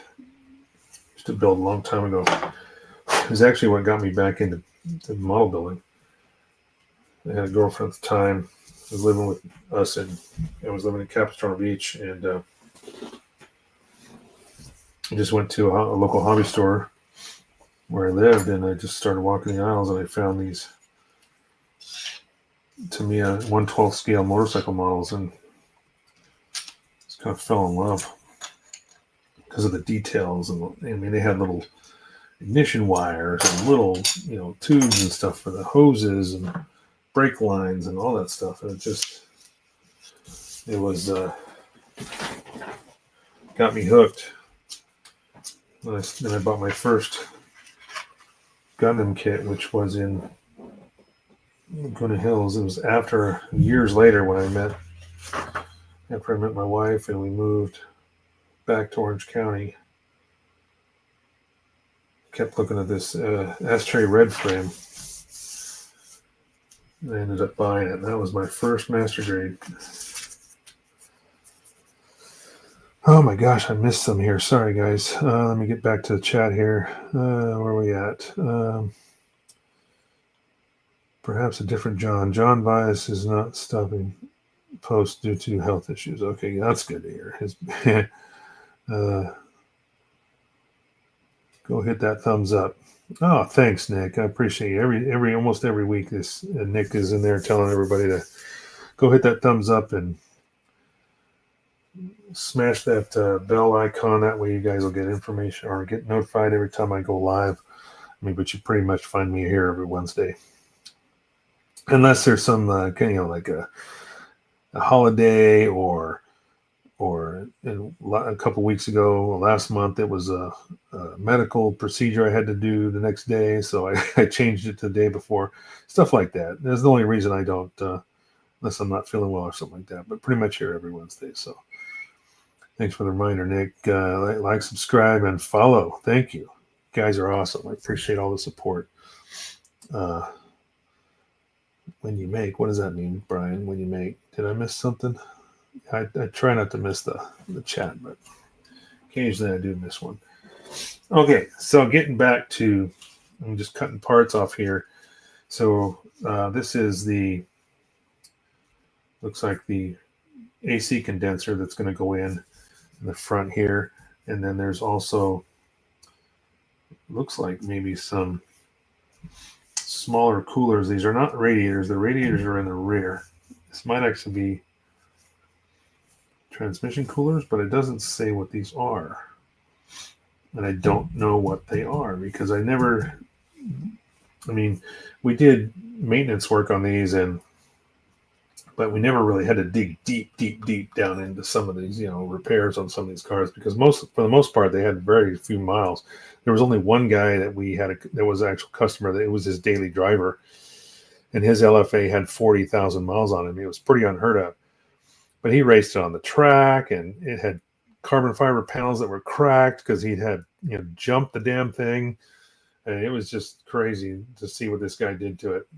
used to build a long time ago. It was actually what got me back into model building. I had a girlfriend at the time who was living with us, and I was living in Capistrano Beach, and I just went to a local hobby store where I lived, and I just started walking the aisles, and I found these Tamiya 1/12 scale motorcycle models, and just kind of fell in love because of the details. And I mean, they had little ignition wires and little, tubes and stuff for the hoses and brake lines and all that stuff. And it was got me hooked. Then I bought my first Gundam kit, which was in Laguna Hills. It was years later after I met my wife and we moved back to Orange County. Kept looking at this ashtray red frame. I ended up buying it, and that was my first master grade. Oh my gosh, I missed some here. Sorry, guys. Let me get back to the chat here. Where are we at? Perhaps a different John. John Bias is not stopping posts due to health issues. Okay, that's good to hear. Go hit that thumbs up. Oh, thanks, Nick. I appreciate you. Almost every week, this Nick is in there telling everybody to go hit that thumbs up and smash that bell icon. That way you guys will get information or get notified every time I go live. But you pretty much find me here every Wednesday. Unless there's some, like a holiday or a couple weeks ago, last month, it was a medical procedure I had to do the next day, so I changed it to the day before. Stuff like that. That's the only reason I don't, unless I'm not feeling well or something like that. But pretty much here every Wednesday. So thanks for the reminder, Nick. Like, subscribe, and follow. Thank you. You guys are awesome. I appreciate all the support. When you make, what does that mean, Brian? When you make, did I miss something? I try not to miss the chat, but occasionally I do miss one. Okay, so getting back to, I'm just cutting parts off here. So this is looks like the AC condenser that's going to go in the front here. And then there's also, looks like maybe some smaller coolers. These are not radiators. The radiators are in the rear. This might actually be transmission coolers, but it doesn't say what these are. And I don't know what they are because we did maintenance work on these, but we never really had to dig deep down into some of these, repairs on some of these cars, because for the most part, they had very few miles. There was only one guy that we had that was an actual customer, that it was his daily driver, and his LFA had 40,000 miles on it. It was pretty unheard of, but he raced it on the track, and it had carbon fiber panels that were cracked because he'd had jumped the damn thing, and it was just crazy to see what this guy did to it.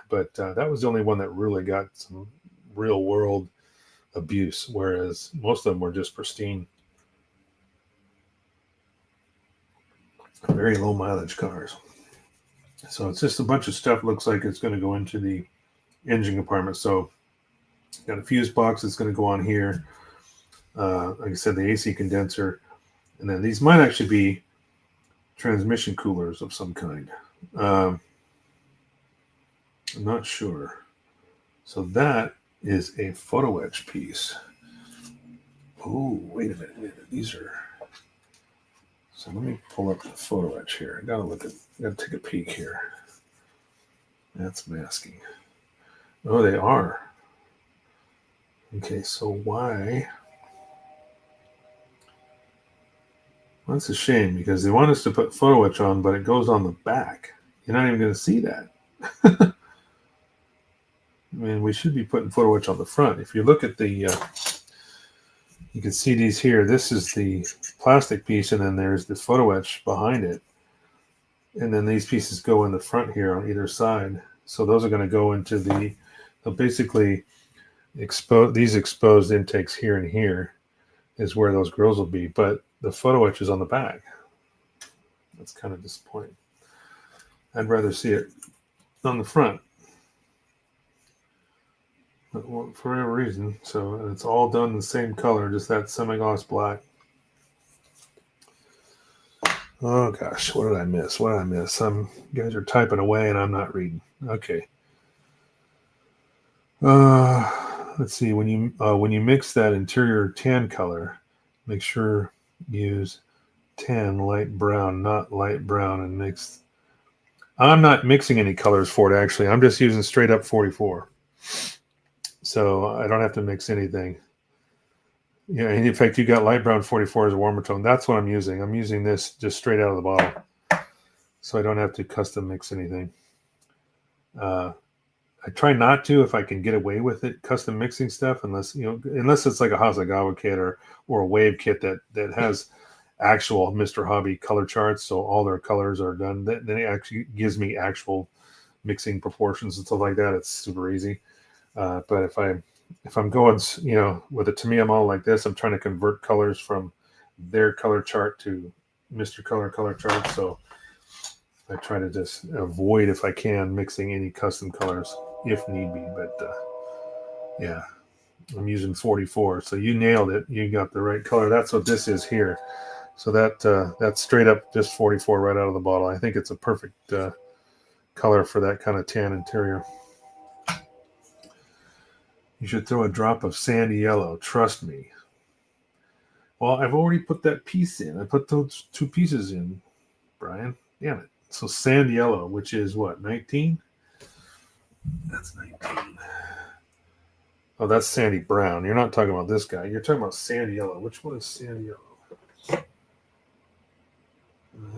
But that was the only one that really got some real world abuse, whereas most of them were just pristine, very low mileage cars. So it's just a bunch of stuff. Looks like it's going to go into the engine compartment. So got a fuse box that's going to go on here. Like I said, the AC condenser, and then these might actually be transmission coolers of some kind. I'm not sure. So that is a photo etch piece. Oh, wait a minute. These are. So let me pull up the photo etch here. I gotta take a peek here. That's masking. Oh, they are. Okay, so why? Well, that's a shame, because they want us to put photo etch on, but it goes on the back. You're not even going to see that. I mean, we should be putting photo etch on the front. If you look at you can see these here. This is the plastic piece, and then there's the photo etch behind it. And then these pieces go in the front here on either side. So those are going to go into they'll basically these exposed intakes here and here is where those grills will be. But the photo etch is on the back. That's kind of disappointing. I'd rather see it on the front, but for whatever reason. So it's all done in the same color, just that semi-gloss black. Oh gosh, what did I miss? You guys are typing away and I'm not reading. Okay. Let's see. When you mix that interior tan color, make sure use tan light brown, not light brown, and mix. I'm not mixing any colors for it, actually. I'm just using straight up 44. So I don't have to mix anything. Yeah, in fact, you got light brown 44 as a warmer tone. That's what I'm using. I'm using this just straight out of the bottle. So I don't have to custom mix anything. I try not to, if I can get away with it, custom mixing stuff, unless it's like a Hasegawa kit or a Wave kit that has actual Mr. Hobby color charts, so all their colors are done. Then it actually gives me actual mixing proportions and stuff like that. It's super easy. But if I'm going, with a Tamiya model like this, I'm trying to convert colors from their color chart to Mr. Color chart. So I try to just avoid, if I can, mixing any custom colors if need be. But yeah, I'm using 44. So you nailed it. You got the right color. That's what this is here. So that's straight up just 44 right out of the bottle. I think it's a perfect color for that kind of tan interior. You should throw a drop of sandy yellow. Trust me. Well, I've already put that piece in. I put those two pieces in, Brian. Damn it. So sand yellow, which is what, 19? That's 19. Oh, that's sandy brown. You're not talking about this guy. You're talking about sandy yellow. Which one is sandy yellow?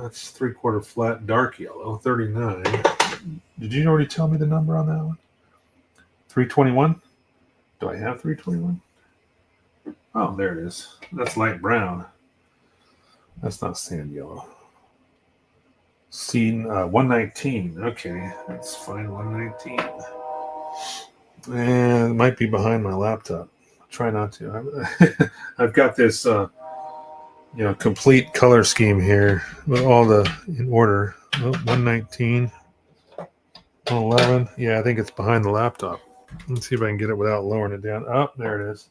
That's 3/4 flat dark yellow, 39. Did you already tell me the number on that one? 321? Do I have 321? Oh, there it is. That's light brown. That's not sand yellow. Scene 119. Okay, that's fine. 119. And it might be behind my laptop. Try not to. I've got this, complete color scheme here with all the in order. Oh, 119, 111. Yeah, I think it's behind the laptop. Let's see if I can get it without lowering it down. Oh, there it is.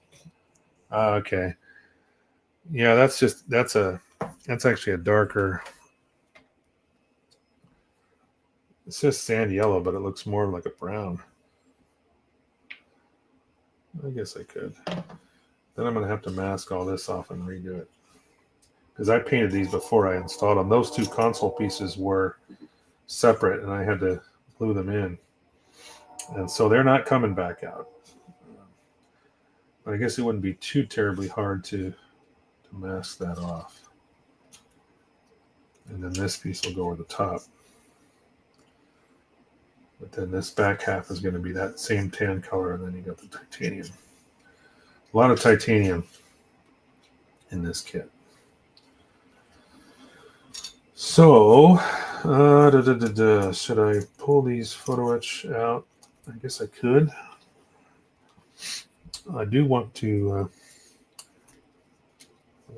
Okay. Yeah, that's actually a darker. It's just sand yellow, but it looks more like a brown. I guess I could. Then I'm going to have to mask all this off and redo it. Because I painted these before I installed them. Those two console pieces were separate, and I had to glue them in. And so they're not coming back out. But I guess it wouldn't be too terribly hard to mask that off. And then this piece will go over the top. But then this back half is going to be that same tan color, and then you got the titanium. A lot of titanium in this kit. So, should I pull these photo etch out? I guess I could. I do want to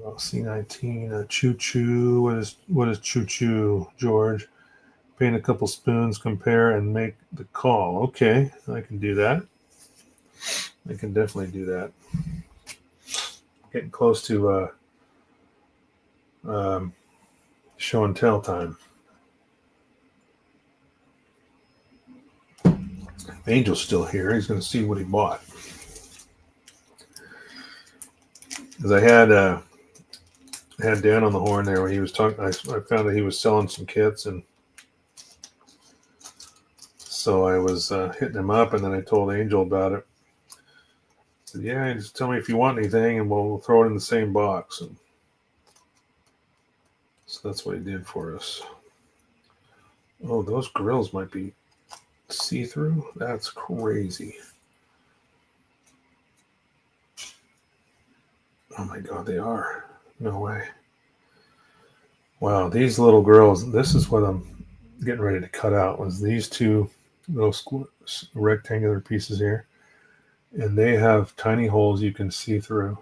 C19 choo choo. What is choo choo, George? Paint a couple spoons, compare, and make the call. Okay, I can do that. I can definitely do that. Getting close to show and tell time. Angel's still here. He's going to see what he bought. Because I had Dan on the horn there when he was talking. I found that he was selling some kits, and so I was hitting him up, and then I told Angel about it. I said, "Yeah, just tell me if you want anything, and we'll throw it in the same box." And so that's what he did for us. Oh, those grills might be see-through. That's crazy. Oh my God, they are. No way. Wow, these little grills, this is what I'm getting ready to cut out, was these two little rectangular pieces here. And they have tiny holes you can see through.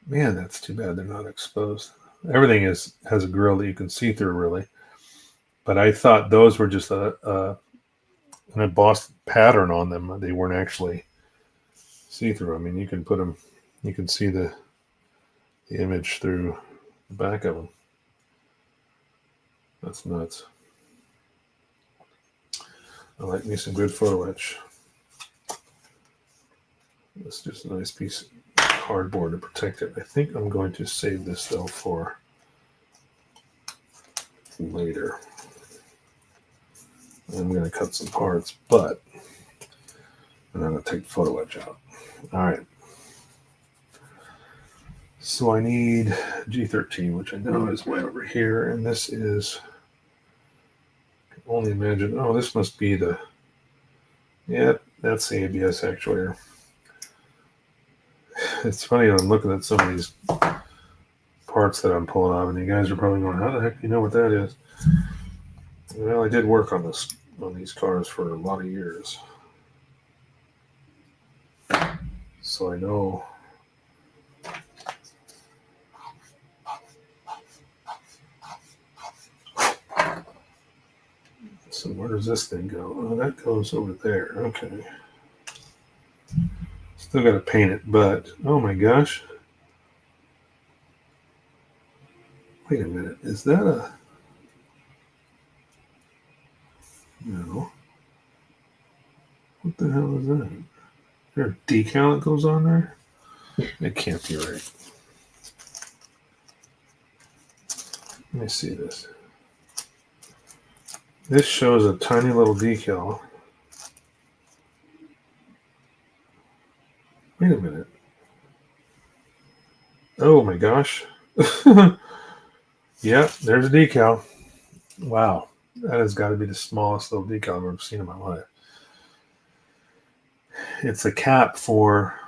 Man, that's too bad they're not exposed. Everything has a grill that you can see through, really. But I thought those were just an embossed pattern on them. They weren't actually see-through. I mean, you can put them, you can see the image through the back of them. That's nuts. I like me some good photo etch. It's just a nice piece of cardboard to protect it. I think I'm going to save this though for later. I'm going to cut some parts, but I'm going to take the photo etch out. All right. So I need G13, which I know is way over here, and this is, I can only imagine, oh, this must be the, yeah, that's the ABS actuator. It's funny, I'm looking at some of these parts that I'm pulling off, and you guys are probably going, how the heck do you know what that is? Well, I did work on these cars for a lot of years. So I know. So where does this thing go? Oh, that goes over there. Okay. Still got to paint it, but oh my gosh. Wait a minute. Is that a... No. What the hell is that? Is there a decal that goes on there? It can't be right. Let me see this. This shows a tiny little decal. Wait a minute. Oh my gosh. Yeah, there's a decal. Wow, that has got to be the smallest little decal I've ever seen in my life. It's a cap for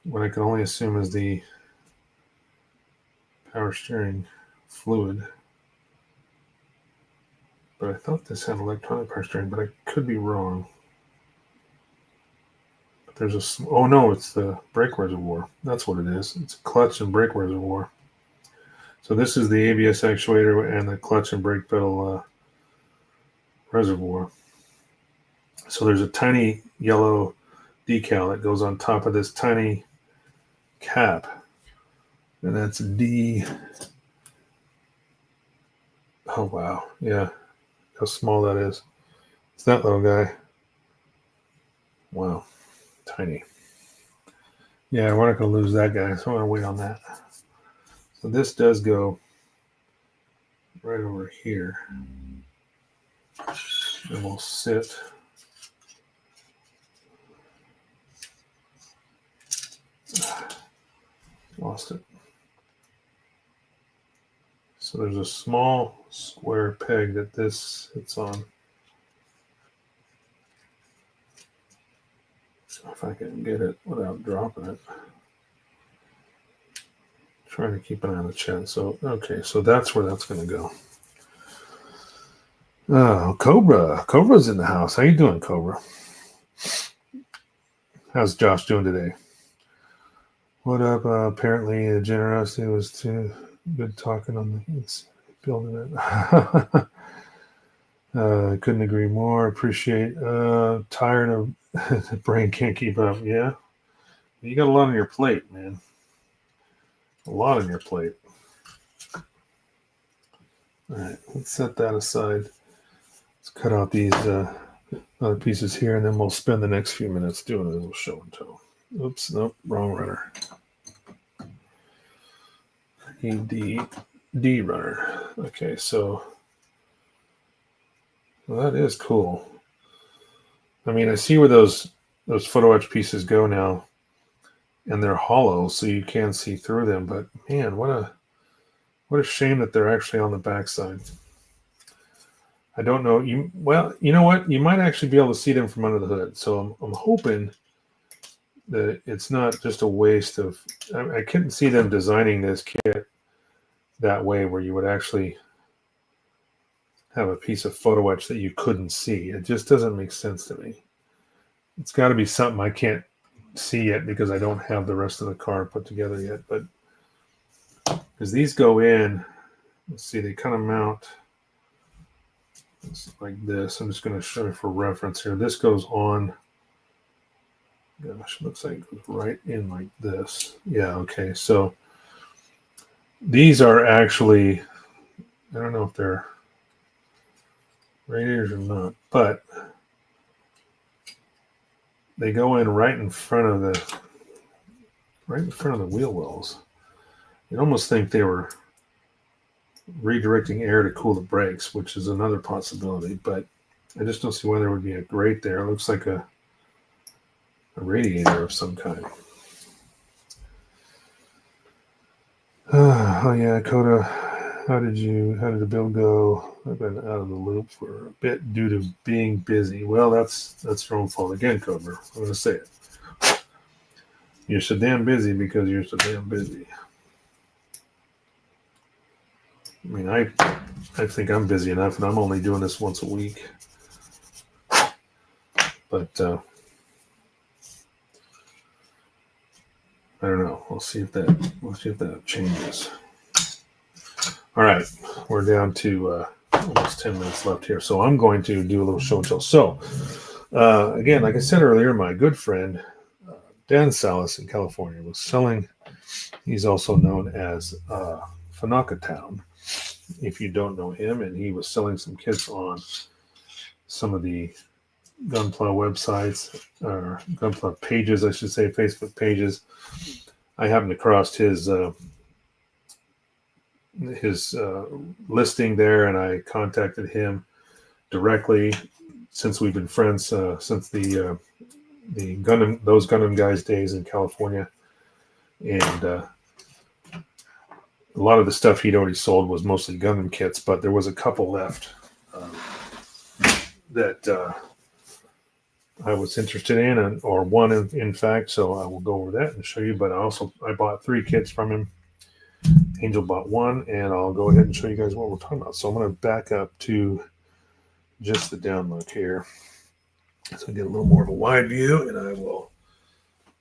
what I can only assume is the power steering fluid. But I thought this had electronic power steering, but I could be wrong. But there's a oh no, it's the brake reservoir. That's what it is. It's a clutch and brake reservoir. So this is the ABS actuator and the clutch and brake pedal reservoir. So there's a tiny yellow decal that goes on top of this tiny cap, and that's D. Oh wow, yeah, how small that is. It's that little guy. Wow, tiny. Yeah, we're not going to lose that guy, so I'm going to wait on that. So this does go right over here, and we'll sit. Lost it. So there's a small square peg that this sits on. If I can get it without dropping it. Trying to keep an eye on the chat. So, okay, so that's where that's going to go. Oh, Cobra. Cobra's in the house. How you doing, Cobra? How's Josh doing today? What up? Apparently, the generosity was too good talking on the building it. Couldn't agree more. Appreciate. Tired of the brain can't keep up. Yeah, you got a lot on your plate, man. A lot on your plate. All right, let's set that aside. Let's cut out these other pieces here, and then we'll spend the next few minutes doing a little show and tell. Oops, nope, wrong runner. D runner. Okay, so well, that is cool. I mean, I see where those photo etch pieces go now, and they're hollow, so you can see through them. But man, what a shame that they're actually on the backside. I don't know. You know what? You might actually be able to see them from under the hood. So I'm hoping that it's not just a waste of. I couldn't see them designing this kit that way, where you would actually have a piece of photo etch that you couldn't see. It just doesn't make sense to me. It's got to be something I can't see yet because I don't have the rest of the car put together yet. But as these go in, let's see, they kind of mount like this. I'm just going to show you for reference here. This goes on. Gosh, looks like it goes right in like this. Yeah, okay. So these are actually, I don't know if they're radiators or not, but they go in right in front of the wheel wells. You'd almost think they were redirecting air to cool the brakes, which is another possibility, but I just don't see why there would be a grate there. It looks like a radiator of some kind. Oh yeah, Coda, how did the build go? I've been out of the loop for a bit due to being busy. Well, that's your own fault again, Cobra. I'm gonna say it. You're so damn busy because you're so damn busy. I mean, I think I'm busy enough, and I'm only doing this once a week. But I don't know. We'll see if that changes. All right, we're down to almost 10 minutes left here, so I'm going to do a little show and tell. So, again, like I said earlier, my good friend Dan Salas in California was selling. He's also known as Fanaka Town, if you don't know him, and he was selling some kits on some of the Gunpla websites, or Gunpla pages, I should say, Facebook pages. I happened across his listing there, and I contacted him directly since we've been friends since the those Gundam guys days in California, and a lot of the stuff he'd already sold was mostly Gundam kits, but there was a couple left that I was interested in, or one in fact. So I will go over that and show you. But I bought 3 kits from him. Angel bought 1, and I'll go ahead and show you guys what we're talking about. So I'm going to back up to just the down look here, so I get a little more of a wide view, and I will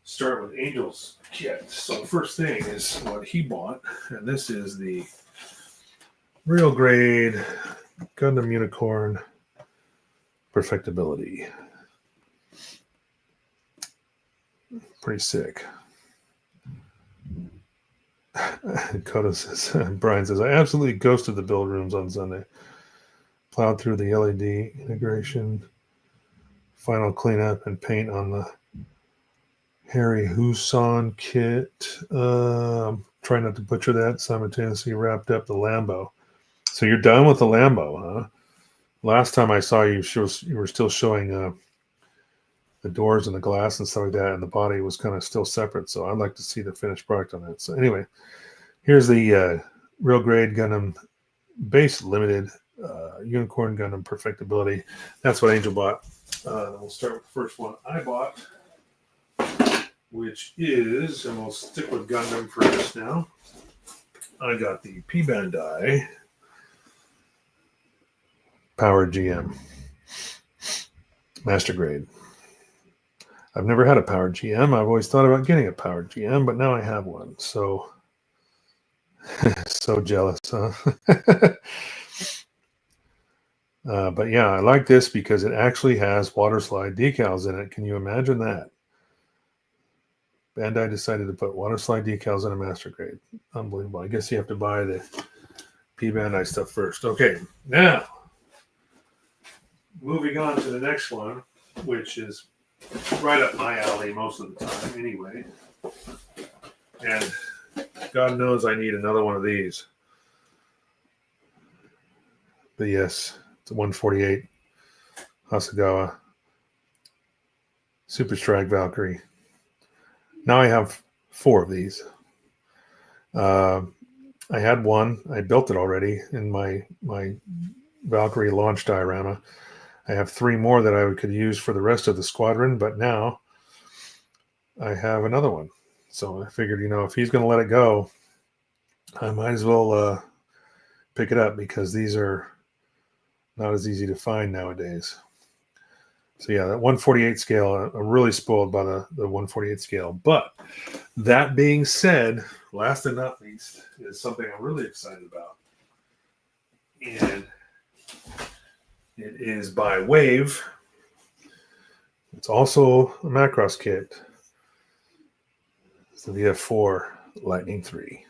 start with Angel's kit. So the first thing is what he bought, and this is the real grade Gundam Unicorn Perfectibility. Pretty sick. Koda says, Brian says, I absolutely ghosted the build rooms on Sunday. Plowed through the LED integration, final cleanup, and paint on the Harry Huson kit. Try not to butcher that. Simultaneously wrapped up the Lambo. So you're done with the Lambo, huh? Last time I saw you, you were still showing the doors and the glass and stuff like that, and the body was kind of still separate. So I'd like to see the finished product on that. So anyway, here's the real grade Gundam base limited Unicorn Gundam Perfectibility. That's what Angel bought. We'll start with the first one I bought, which is, and we'll stick with Gundam for this now. I got the P Bandai Power GM Master Grade. I've never had a Power GM. I've always thought about getting a Power GM, but now I have one. So, so jealous, huh? But yeah, I like this because it actually has water slide decals in it. Can you imagine that? Bandai decided to put water slide decals in a Master Grade. Unbelievable. I guess you have to buy the P Bandai stuff first. Okay, now moving on to the next one, which is right up my alley most of the time anyway. And God knows I need another one of these. But yes, it's a 148 Hasegawa Super Strike Valkyrie. Now I have 4 of these. I had one. I built it already in my Valkyrie launch diorama. I have 3 more that I could use for the rest of the squadron, but now I have another one. So I figured, if he's going to let it go, I might as well pick it up, because these are not as easy to find nowadays. So yeah, that 148 scale, I'm really spoiled by the 148 scale. But that being said, last and not least is something I'm really excited about. And it is by Withe. It's also a Macross kit. It's the VF4 Lightning 3.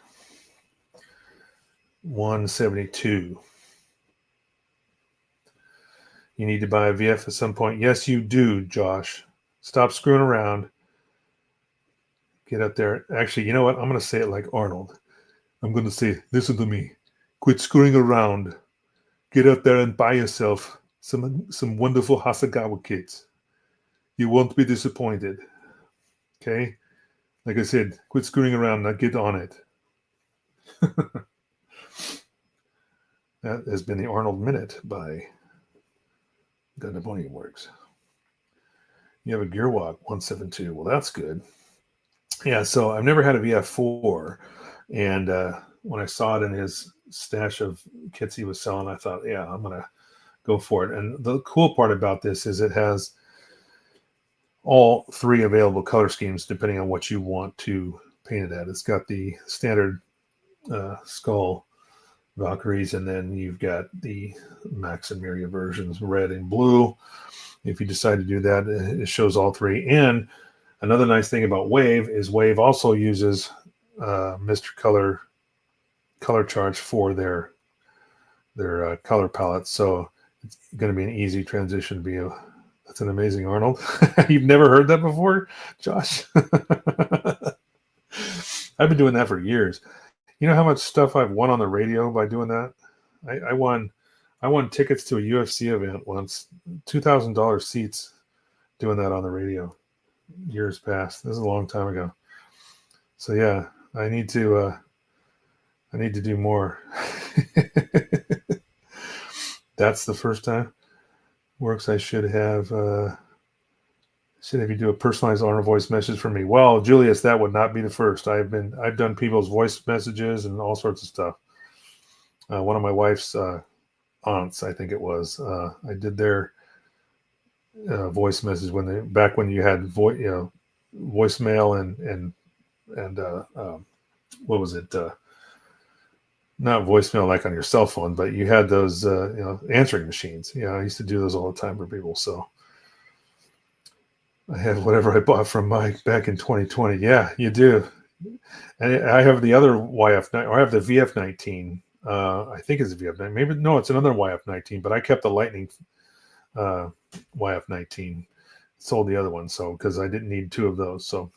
172. You need to buy a VF at some point. Yes, you do, Josh. Stop screwing around. Get up there. Actually, you know what? I'm going to say it like Arnold. I'm going to say, listen to me. Quit screwing around. Get up there and buy yourself some wonderful Hasegawa kits. You won't be disappointed. Okay? Like I said, quit screwing around. Now get on it. That has been the Arnold Minute by Gundam Works. You have a Gearwalk 172. Well, that's good. Yeah, so I've never had a VF4, and when I saw it in his stash of kits he was selling, I thought, yeah, I'm going to go for it. And the cool part about this is it has all 3 available color schemes depending on what you want to paint it at. It's got the standard skull Valkyries, and then you've got the Max and Miria versions, red and blue. If you decide to do that, it shows all 3. And another nice thing about Withe is Withe also uses Mr. color charge for their color palettes. So it's going to be an easy transition to be that's an amazing Arnold. You've never heard that before, Josh? I've been doing that for years. You know how much stuff I've won on the radio by doing that? I won tickets to a UFC event once, $2,000 seats, doing that on the radio years past. This is a long time ago. So yeah, I need to I need to do more. That's the first time. Works. I should have you do a personalized honor voice message for me. Well, Julius, that would not be the first. I've done people's voice messages and all sorts of stuff. One of my wife's aunts, I think it was, I did their voice message back when you had voicemail and what was it? Not voicemail like on your cell phone, but you had those answering machines. Yeah, I used to do those all the time for people. So I have whatever I bought from Mike back in 2020. Yeah, you do. And I have the other YF9, or I have the VF19. I think it's a VF9. Maybe no, it's another YF19. But I kept the Lightning YF19. Sold the other one, so because I didn't need two of those. So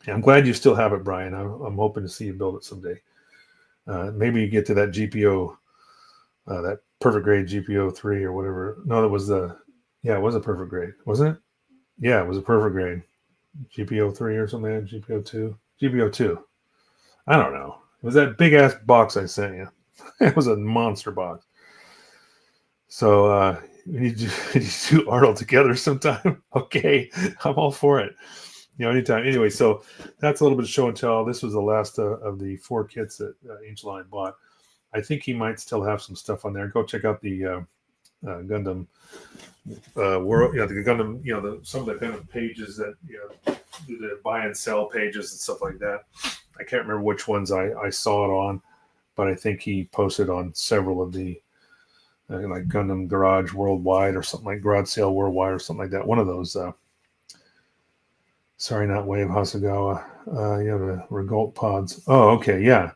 yeah, I'm glad you still have it, Brian. I'm hoping to see you build it someday. Maybe you get to that GPO, that perfect grade GPO 3 or whatever. No, it was it was a perfect grade, wasn't it? Yeah, it was a perfect grade. GPO 3 or something, GPO 2. GPO 2. I don't know. It was that big ass box I sent you. It was a monster box. So we need to do Arnold together sometime. Okay, I'm all for it. Anytime. Anyway, so that's a little bit of show and tell. This was the last of the 4 kits that Angel Line bought. I think he might still have some stuff on there. Go check out the Gundam world. The Gundam. Some of the Gundam pages that the buy and sell pages and stuff like that. I can't remember which ones I saw it on, but I think he posted on several of the like Gundam Garage Worldwide or something like Garage Sale Worldwide or something like that. One of those. Sorry, not Wave Hasagawa. You have the Regolt pods. Oh, okay, yeah.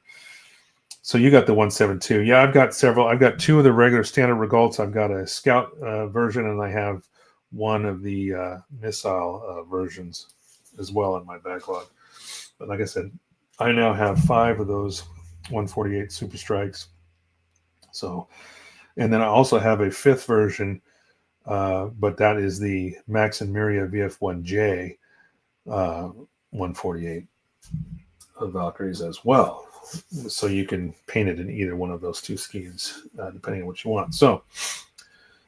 So you got the 172. Yeah, I've got several. I've got 2 of the regular standard Regolts. I've got a Scout version, and I have one of the missile versions as well in my backlog. But like I said, I now have 5 of those 148 Super Strikes. So, and then I also have a 5th version, but that is the Max and Miria VF1J 148 of Valkyries as well. So you can paint it in either one of those 2 schemes, depending on what you want. So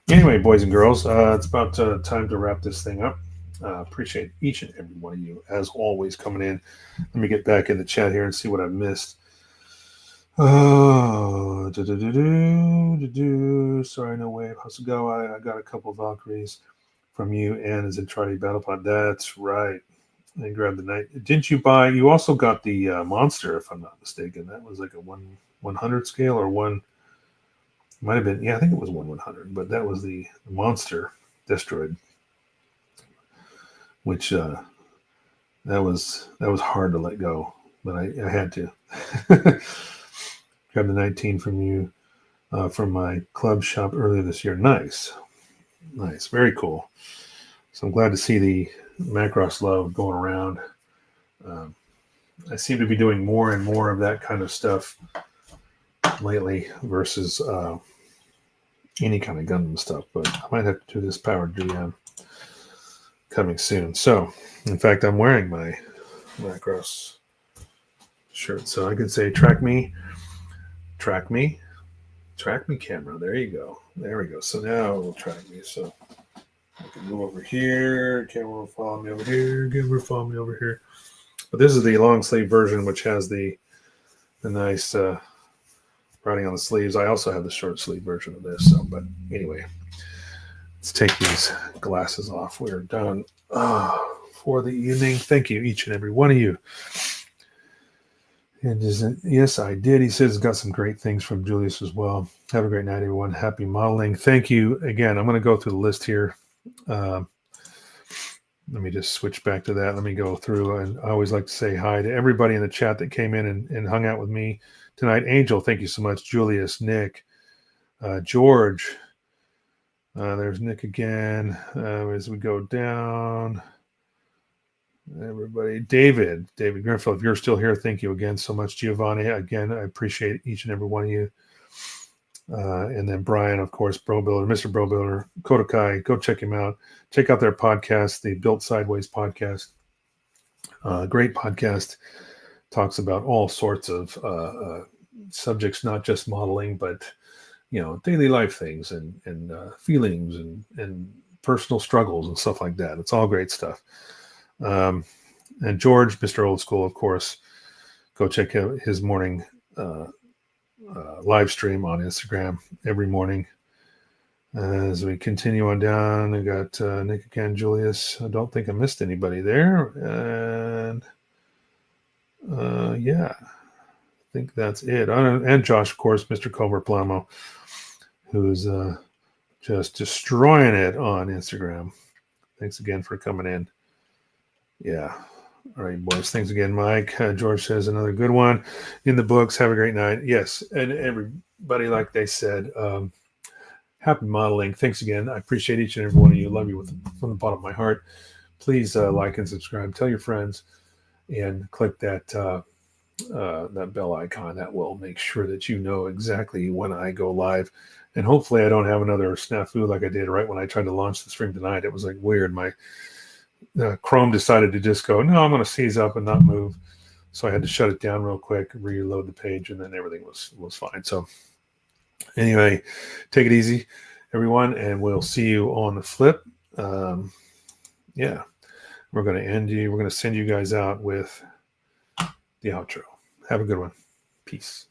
anyway, boys and girls, it's about time to wrap this thing up. Appreciate each and every one of you, as always, coming in. Let me get back in the chat here and see what I missed. Oh, sorry, no way. Hasagawa, I got a couple of Valkyries from you and is in Zentradi Battlepod. That's right. I grabbed the Knight. Didn't you buy? You also got the Monster, if I'm not mistaken. That was like a 1/100 scale or one. Might have been. Yeah, I think it was 1/100. But that was the Monster Destroyed, which that was hard to let go, but I had to. Grabbed the 19 from you from my club shop earlier this year. Nice, very cool. So I'm glad to see the Macross love going around. I seem to be doing more and more of that kind of stuff lately versus any kind of Gundam stuff, but I might have to do this Powered GM coming soon. So, in fact, I'm wearing my Macross shirt, so I could say track me camera. There you go. There we go. So now it will track me. So I can go over here. Camera will follow me over here. Camera will follow me over here. But this is the long sleeve version, which has the nice writing on the sleeves. I also have the short sleeve version of this. So, but anyway, let's take these glasses off. We're done for the evening. Thank you, each and every one of you. And yes, I did. He says got some great things from Julius as well. Have a great night, everyone. Happy modeling. Thank you again. I'm going to go through the list here. Let me just switch back to that. Let me go through. And I always like to say hi to everybody in the chat that came in and hung out with me tonight. Angel, thank you so much. Julius, Nick, George. There's Nick again. As we go down. Everybody, David Grenfell, if you're still here, thank you again so much. Giovanni, again, I appreciate each and every one of you. And then Brian, of course, Bro Builder, Mr. Bro Builder, Kodakai, go check him out. Check out their podcast, the Built Sideways podcast. Great podcast. Talks about all sorts of subjects, not just modeling, but daily life things and feelings and personal struggles and stuff like that. It's all great stuff. And George, Mr. Old School, of course, go check out his morning live stream on Instagram every morning. As we continue on down, I got Nick again, Julius. I don't think I missed anybody there. And yeah, I think that's it. And Josh, of course, Mr. Culver Plamo, who's just destroying it on Instagram. Thanks again for coming in. Yeah. All right, boys. Thanks again, Mike. George says another good one in the books. Have a great night. Yes. And everybody, like they said, happy modeling. Thanks again. I appreciate each and every one of you. Love you from the bottom of my heart. Please like and subscribe. Tell your friends and click that that bell icon. That will make sure that you know exactly when I go live. And hopefully I don't have another snafu like I did right when I tried to launch the stream tonight. It was like weird. My Chrome decided to just go, no, I'm going to seize up and not move. So I had to shut it down real quick, reload the page, and then everything was fine. So anyway, take it easy, everyone, and we'll see you on the flip. Yeah, we're going to end you. We're going to send you guys out with the outro. Have a good one. Peace.